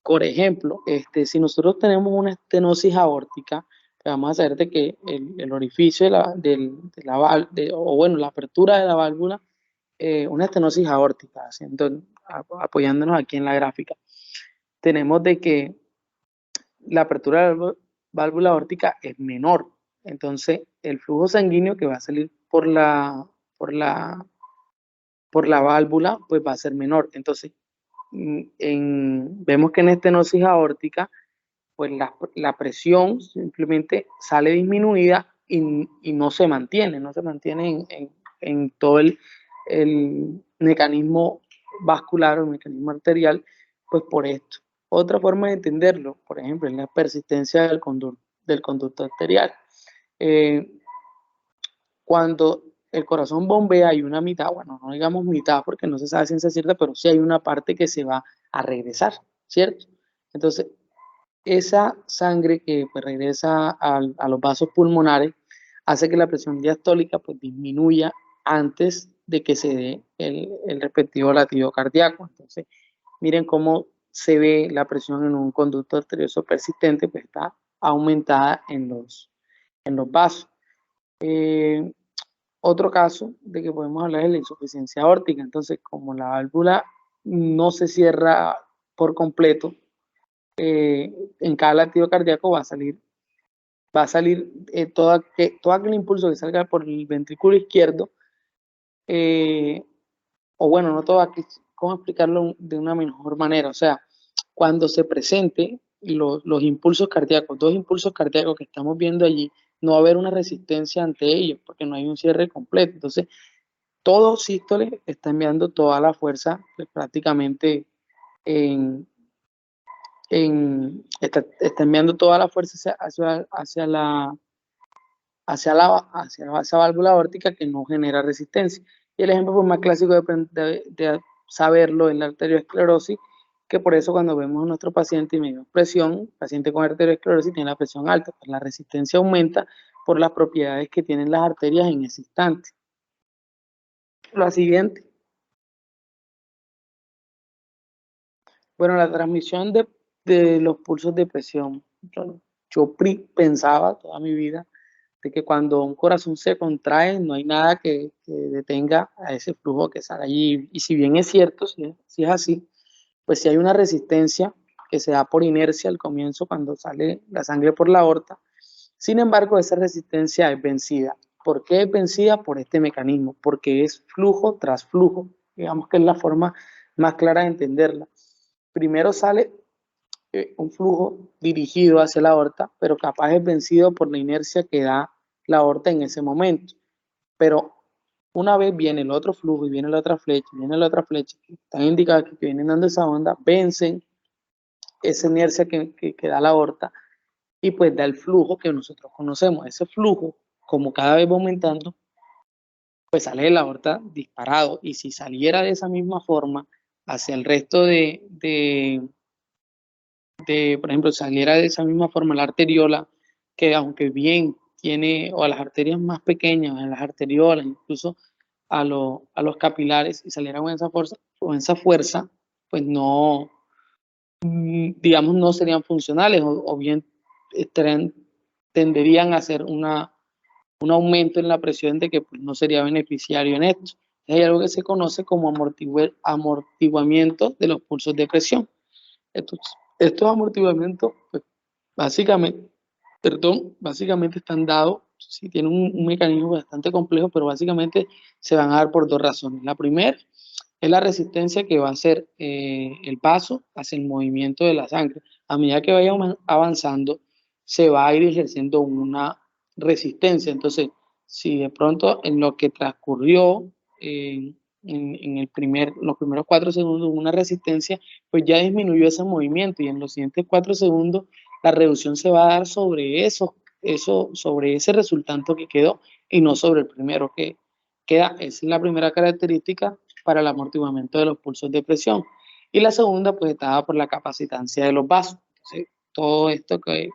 Por ejemplo, si nosotros tenemos una estenosis aórtica, pues vamos a saber de que el orificio o bueno, la apertura de la válvula, una estenosis aórtica, apoyándonos aquí en la gráfica, tenemos de que la apertura de la válvula aórtica es menor. Entonces, el flujo sanguíneo que va a salir por la válvula, pues va a ser menor. Entonces, vemos que en estenosis aórtica, pues la presión simplemente sale disminuida, y no se mantiene en todo el mecanismo vascular o el mecanismo arterial, pues por esto. Otra forma de entenderlo, por ejemplo, es la persistencia del conducto arterial. Cuando el corazón bombea, hay una mitad, bueno, no digamos mitad porque no se sabe ciencia cierta, pero sí hay una parte que se va a regresar, ¿cierto? Entonces, esa sangre que pues, regresa a los vasos pulmonares hace que la presión diastólica pues, disminuya antes de que se dé el respectivo latido cardíaco. Entonces, miren cómo se ve la presión en un conducto arterioso persistente, pues está aumentada en los vasos. Otro caso de que podemos hablar es la insuficiencia aórtica. Entonces, como la válvula no se cierra por completo, en cada latido cardíaco va a salir todo aquel impulso que salga por el ventrículo izquierdo, o bueno, no todo aquí, ¿cómo explicarlo de una mejor manera? O sea, cuando se presente los impulsos cardíacos, dos impulsos cardíacos que estamos viendo allí, no va a haber una resistencia ante ellos porque no hay un cierre completo. Entonces, todo sístole está enviando toda la fuerza, pues, prácticamente está enviando toda la fuerza hacia esa válvula aórtica que no genera resistencia. Y el ejemplo pues, más clásico de saberlo es la arteriosclerosis, que por eso cuando vemos a nuestro paciente y medimos presión, paciente con arteriosclerosis tiene la presión alta, pues la resistencia aumenta por las propiedades que tienen las arterias en ese instante. La siguiente. Bueno, la transmisión de los pulsos de presión. Yo pensaba toda mi vida de que cuando un corazón se contrae no hay nada que detenga a ese flujo que sale allí. Y si bien es cierto, si es así, pues si hay una resistencia que se da por inercia al comienzo cuando sale la sangre por la aorta. Sin embargo, esa resistencia es vencida. ¿Por qué es vencida? Por este mecanismo, porque es flujo tras flujo. Digamos que es la forma más clara de entenderla. Primero sale un flujo dirigido hacia la aorta, pero capaz es vencido por la inercia que da la aorta en ese momento. Pero una vez viene el otro flujo y viene la otra flecha, que están indicadas que vienen dando esa onda, vencen esa inercia que da la aorta y pues da el flujo que nosotros conocemos. Ese flujo, como cada vez va aumentando, pues sale de la aorta disparado. Y si saliera de esa misma forma hacia el resto por ejemplo, saliera de esa misma forma la arteriola, que aunque bien tiene, o a las arterias más pequeñas, a las arteriolas, incluso a los capilares, y saliera con esa fuerza, pues no, digamos, no serían funcionales, o bien tenderían a hacer un aumento en la presión de que pues, no sería beneficiario en esto. Hay algo que se conoce como amortiguamiento de los pulsos de presión. Estos amortiguamientos, pues, básicamente están dados, sí, tienen un mecanismo bastante complejo, pero básicamente se van a dar por dos razones. La primera es la resistencia que va a hacer el paso hacia el movimiento de la sangre. A medida que vaya avanzando, se va a ir ejerciendo una resistencia. Entonces, si de pronto en lo que transcurrió en los primeros 4 segundos una resistencia, pues ya disminuyó ese movimiento y en los siguientes 4 segundos la reducción se va a dar sobre sobre ese resultante que quedó y no sobre el primero que queda. Esa es la primera característica para el amortiguamiento de los pulsos de presión. Y la segunda, pues, está dada por la capacitancia de los vasos. Entonces, todo esto que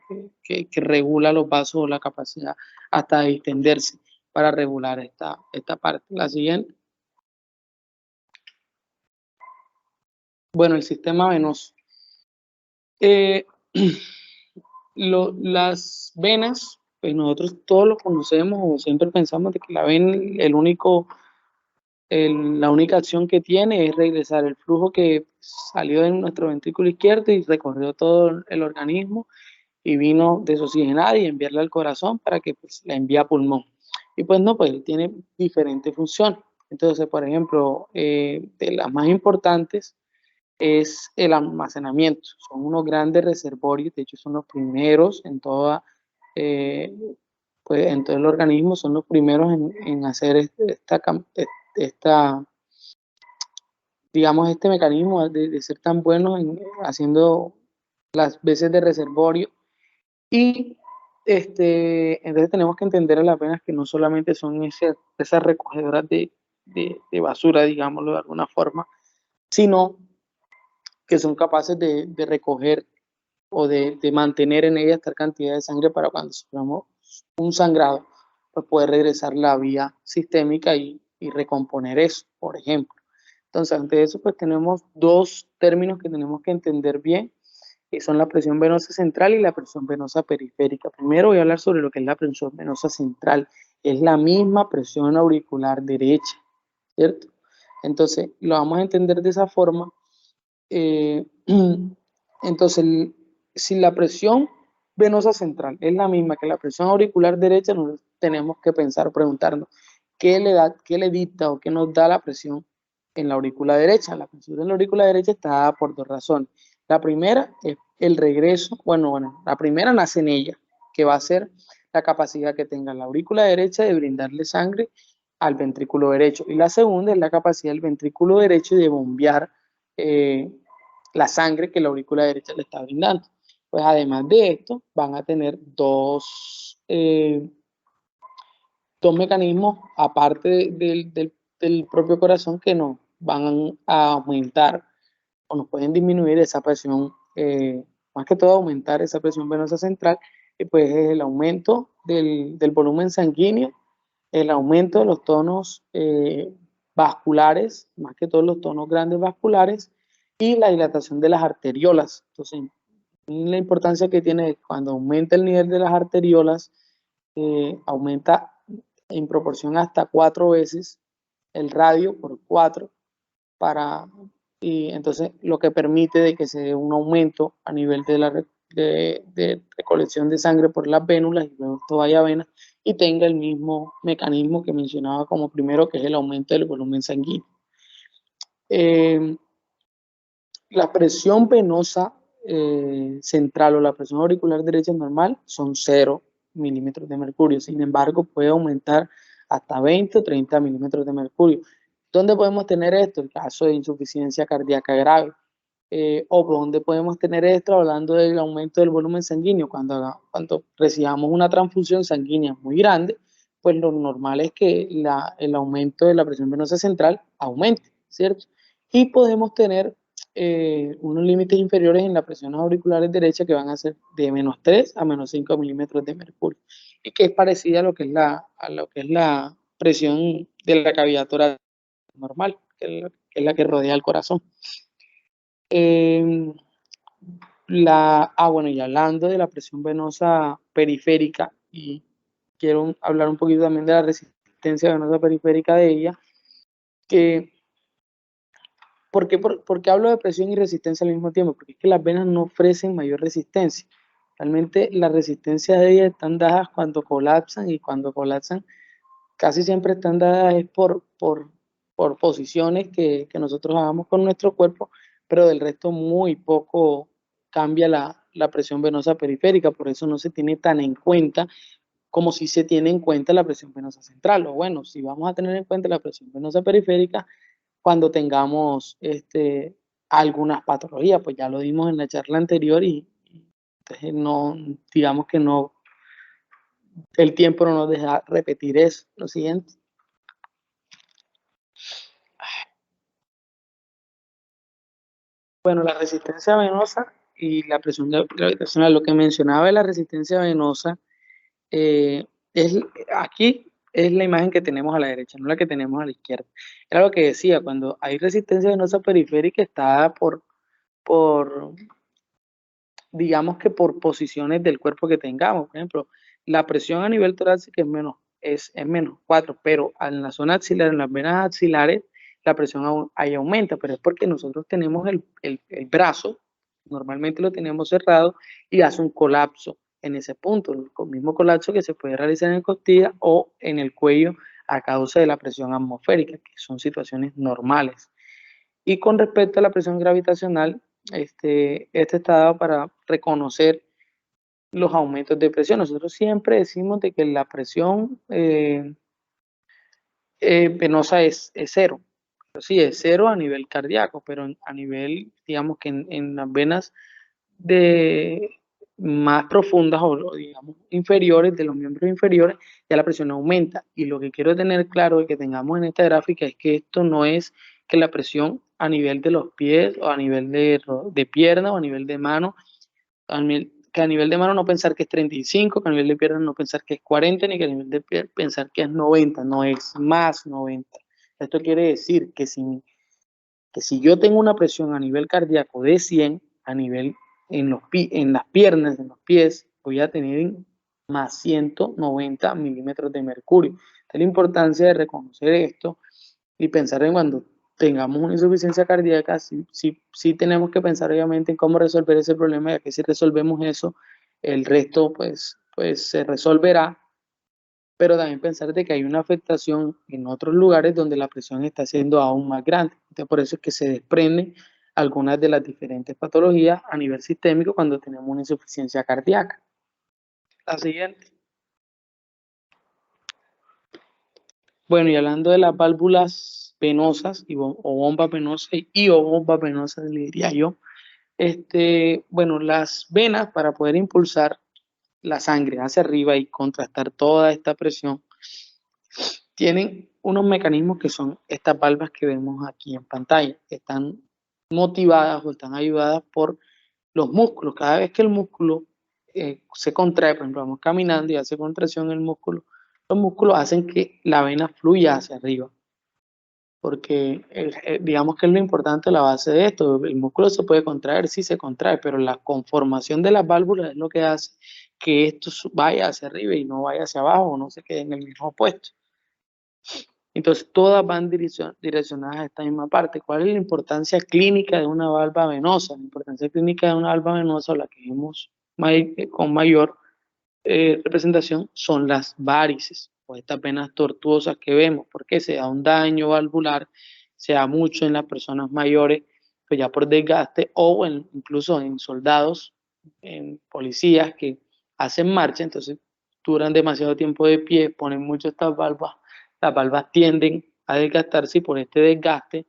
regula los vasos o la capacidad hasta de distenderse para regular esta parte. La siguiente. Bueno, el sistema venoso. Las venas, pues nosotros todos lo conocemos o siempre pensamos de que la vena, la única acción que tiene es regresar el flujo que salió de nuestro ventrículo izquierdo y recorrió todo el organismo y vino desoxigenada y enviarla al corazón para que pues, la envíe a pulmón. Y pues no, pues tiene diferentes funciones. Entonces, por ejemplo, de las más importantes es el almacenamiento. Son unos grandes reservorios, de hecho son los primeros en pues en todo el organismo, son los primeros en hacer digamos, este mecanismo de ser tan buenos haciendo las veces de reservorio. Y entonces tenemos que entender a las venas que no solamente son esas recogedoras de basura, digámoslo de alguna forma, sino que son capaces de recoger o de mantener en ellas tal cantidad de sangre para cuando suframos un sangrado, pues poder regresar la vía sistémica y recomponer eso, por ejemplo. Entonces, ante eso, pues tenemos dos términos que tenemos que entender bien, que son la presión venosa central y la presión venosa periférica. Primero voy a hablar sobre lo que es la presión venosa central. Es la misma presión auricular derecha, ¿cierto? Entonces, lo vamos a entender de esa forma. Entonces, si la presión venosa central es la misma que la presión auricular derecha, nos tenemos que pensar, preguntarnos, qué le dicta o qué nos da la presión en la aurícula derecha? La presión en la aurícula derecha está dada por dos razones. La primera es el regreso, bueno, la primera nace en ella, que va a ser la capacidad que tenga la aurícula derecha de brindarle sangre al ventrículo derecho. Y la segunda es la capacidad del ventrículo derecho de bombear la sangre que la aurícula derecha le está brindando. Pues además de esto, van a tener dos mecanismos, aparte del propio corazón, que nos van a aumentar o nos pueden disminuir esa presión, más que todo aumentar esa presión venosa central, y pues es el aumento del volumen sanguíneo, el aumento de los tonos vasculares, más que todos los tonos grandes vasculares, y la dilatación de las arteriolas. Entonces, la importancia que tiene cuando aumenta el nivel de las arteriolas, aumenta en proporción hasta 4 veces el radio por 4 y entonces lo que permite de que se dé un aumento a nivel de recolección de sangre por las vénulas y luego esto vaya a venas y tenga el mismo mecanismo que mencionaba como primero, que es el aumento del volumen sanguíneo. La presión venosa central o la presión auricular derecha normal son 0 milímetros de mercurio. Sin embargo, puede aumentar hasta 20 o 30 milímetros de mercurio. ¿Dónde podemos tener esto? En caso de insuficiencia cardíaca grave. O dónde podemos tener esto hablando del aumento del volumen sanguíneo. Cuando recibamos una transfusión sanguínea muy grande, pues lo normal es que el aumento de la presión venosa central aumente, ¿cierto? Y podemos tener unos límites inferiores en las presiones auriculares derecha que van a ser de menos 3 a menos 5 milímetros de mercurio, y que es parecida a lo que es la presión de la cavidad torácica normal, que es la que rodea el corazón. Bueno, y hablando de la presión venosa periférica, y quiero hablar un poquito también de la resistencia venosa periférica de ella, que ¿por qué hablo de presión y resistencia al mismo tiempo? Porque es que las venas no ofrecen mayor resistencia. Realmente las resistencias de ellas están dadas cuando colapsan, y cuando colapsan casi siempre están dadas es por posiciones que nosotros hagamos con nuestro cuerpo, pero del resto muy poco cambia la presión venosa periférica, por eso no se tiene tan en cuenta como si se tiene en cuenta la presión venosa central. O bueno, si vamos a tener en cuenta la presión venosa periférica cuando tengamos algunas patologías, pues ya lo dimos en la charla anterior y entonces no, digamos que no, el tiempo no nos deja repetir eso. Lo siguiente. Bueno, la resistencia venosa y la presión gravitacional, lo que mencionaba de la resistencia venosa, aquí es la imagen que tenemos a la derecha, no la que tenemos a la izquierda. Era lo que decía, cuando hay resistencia venosa periférica está por digamos que por posiciones del cuerpo que tengamos. Por ejemplo, la presión a nivel torácico es menos 4, pero en la zona axilar, en las venas axilares, la presión ahí aumenta, pero es porque nosotros tenemos el brazo, normalmente lo tenemos cerrado y hace un colapso en ese punto, el mismo colapso que se puede realizar en costilla o en el cuello a causa de la presión atmosférica, que son situaciones normales. Y con respecto a la presión gravitacional, este está dado para reconocer los aumentos de presión. Nosotros siempre decimos de que la presión venosa es 0. Sí, es 0 a nivel cardíaco, pero a nivel, digamos que en las venas más profundas o digamos inferiores, de los miembros inferiores, ya la presión aumenta. Y lo que quiero tener claro y que tengamos en esta gráfica es que esto no es que la presión a nivel de los pies o a nivel de pierna o a nivel de mano, que a nivel de mano no pensar que es 35, que a nivel de pierna no pensar que es 40, ni que a nivel de pensar que es 90, no es más 90. Esto quiere decir que si que si yo tengo una presión a nivel cardíaco de 100, a nivel en las piernas, en los pies, voy a tener más 190 milímetros de mercurio. Es la importancia de reconocer esto y pensar en cuando tengamos una insuficiencia cardíaca, sí tenemos que pensar obviamente en cómo resolver ese problema, ya que si resolvemos eso, el resto pues se resolverá, pero también pensar de que hay una afectación en otros lugares donde la presión está siendo aún más grande. Entonces, por eso es que se desprenden algunas de las diferentes patologías a nivel sistémico cuando tenemos una insuficiencia cardíaca. La siguiente. Bueno, y hablando de las válvulas venosas o bombas venosas o bombas venosas, le diría yo, bueno, las venas para poder impulsar la sangre hacia arriba y contrastar toda esta presión, tienen unos mecanismos que son estas válvulas que vemos aquí en pantalla. Están motivadas o están ayudadas por los músculos. Cada vez que el músculo se contrae, por ejemplo, vamos caminando y hace contracción el músculo, los músculos hacen que la vena fluya hacia arriba. Porque digamos que es lo importante, la base de esto. El músculo se puede contraer, sí se contrae, pero la conformación de las válvulas es lo que hace que esto vaya hacia arriba y no vaya hacia abajo o no se quede en el mismo puesto. Entonces, todas van direccionadas a esta misma parte. ¿Cuál es la importancia clínica de una valva venosa? La importancia clínica de una valva venosa, la que vemos con mayor representación, son las varices o estas venas tortuosas que vemos, porque se da un daño valvular, se da mucho en las personas mayores, pues ya por desgaste, o incluso en soldados, en policías que hacen marcha, entonces duran demasiado tiempo de pie, ponen mucho estas valvas, las valvas tienden a desgastarse y por este desgaste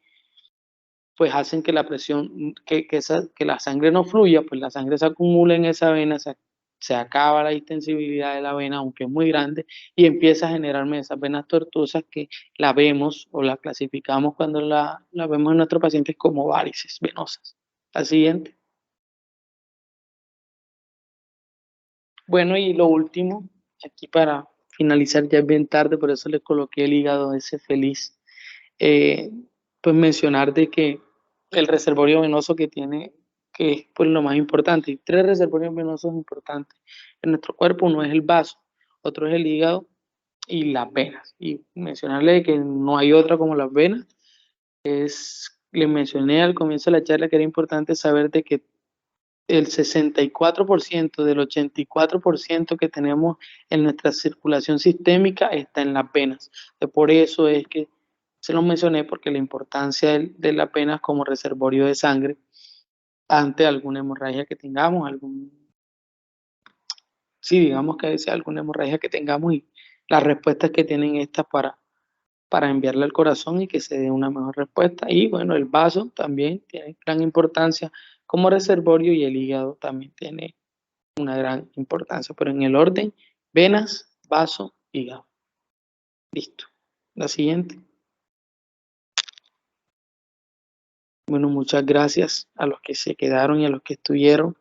pues hacen que la presión, que la sangre no fluya, pues la sangre se acumula en esa vena, se acaba la distensibilidad de la vena, aunque es muy grande, y empieza a generarme esas venas tortuosas que la vemos o la clasificamos cuando la vemos en nuestros pacientes como varices venosas. La siguiente. Bueno, y lo último, aquí para finalizar, ya es bien tarde, por eso le coloqué el hígado ese feliz. eh, pues mencionar de que el reservorio venoso que tiene, que es pues lo más importante, hay 3 reservorios venosos importantes en nuestro cuerpo. Uno es el vaso, otro es el hígado y las venas. Y mencionarle que no hay otra como las venas, le mencioné al comienzo de la charla que era importante saber de que el 64% del 84% que tenemos en nuestra circulación sistémica está en las venas. Por eso es que se lo mencioné, porque la importancia de las venas como reservorio de sangre ante alguna hemorragia que tengamos, sí, digamos que sea alguna hemorragia que tengamos y las respuestas que tienen estas para enviarle al corazón y que se dé una mejor respuesta. Y bueno, el vaso también tiene gran importancia como reservorio y el hígado también tiene una gran importancia, pero en el orden, venas, vaso, hígado. Listo. La siguiente. Bueno, muchas gracias a los que se quedaron y a los que estuvieron.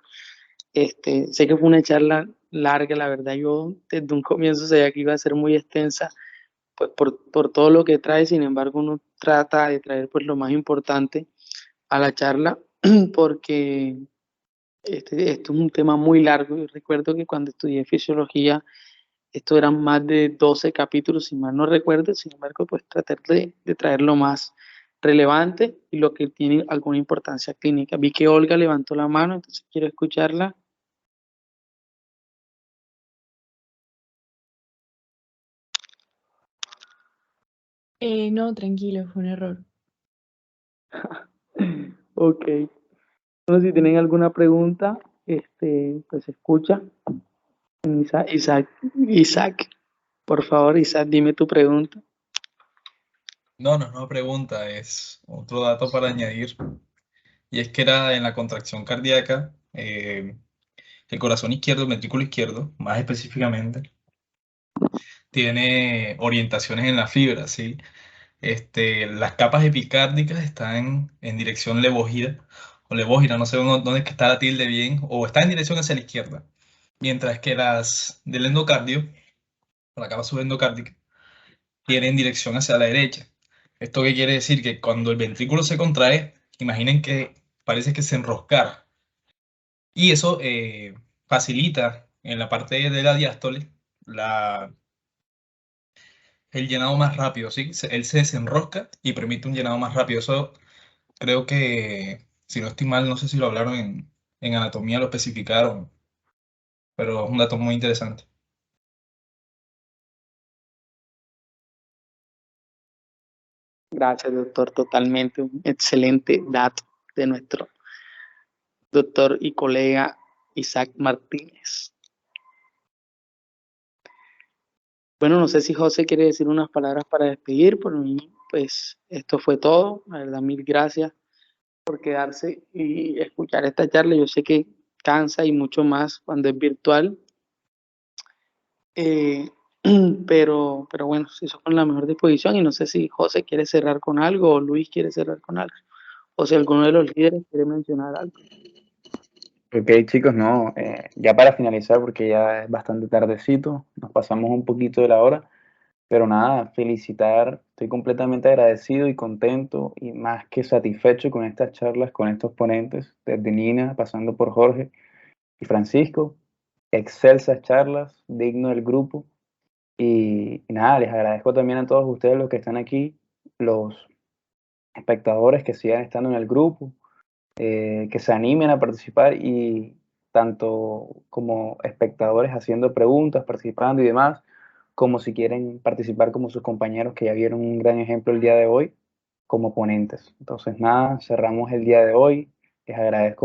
Sé que fue una charla larga, la verdad yo desde un comienzo sabía que iba a ser muy extensa, pues por todo lo que trae. Sin embargo, uno trata de traer pues lo más importante a la charla porque esto es un tema muy largo. Yo recuerdo que cuando estudié fisiología, esto eran más de 12 capítulos, si mal no recuerdo. Sin embargo, pues tratar de traer lo más relevante y lo que tiene alguna importancia clínica. Vi que Olga levantó la mano, entonces quiero escucharla. No, tranquilo, fue un error. Ok. Bueno, si tienen alguna pregunta, pues escucha. Isaac, por favor, Isaac, dime tu pregunta. No pregunta, es otro dato para añadir. Y es que era en la contracción cardíaca, el corazón izquierdo, el ventrículo izquierdo, más específicamente, tiene orientaciones en la fibra, ¿sí? Las capas epicárdicas están en dirección levógira, o levógira, no sé dónde es que está la tilde bien, o está en dirección hacia la izquierda. Mientras que las del endocardio, la capa subendocárdica, tienen dirección hacia la derecha. ¿Esto qué quiere decir? Que cuando el ventrículo se contrae, Imaginen que parece que se enroscara. Y eso facilita en la parte de la diástole el llenado más rápido, ¿sí? Él se desenrosca y permite un llenado más rápido. Eso creo que, si no estoy mal, no sé si lo hablaron en anatomía, lo especificaron, pero es un dato muy interesante. Gracias, doctor. Totalmente un excelente dato de nuestro doctor y colega Isaac Martínez. Bueno, no sé si José quiere decir unas palabras para despedir. Por mí, pues esto fue todo. La verdad, mil gracias por quedarse y escuchar esta charla. Yo sé que cansa y mucho más cuando es virtual. Eh, pero bueno, se hizo con la mejor disposición y no sé si José quiere cerrar con algo o Luis quiere cerrar con algo. O si alguno de los líderes quiere mencionar algo. Ok, chicos, no, ya para finalizar, porque ya es bastante tardecito, nos pasamos un poquito de la hora, pero nada, felicitar, estoy completamente agradecido y contento y más que satisfecho con estas charlas, con estos ponentes, desde Nina, pasando por Jorge y Francisco, excelsas charlas, digno del grupo, y nada, les agradezco también a todos ustedes los que están aquí, los espectadores que sigan estando en el grupo, que se animen a participar y tanto como espectadores haciendo preguntas, participando y demás, como si quieren participar como sus compañeros que ya vieron un gran ejemplo el día de hoy, como ponentes. Entonces, nada, cerramos el día de hoy. Les agradezco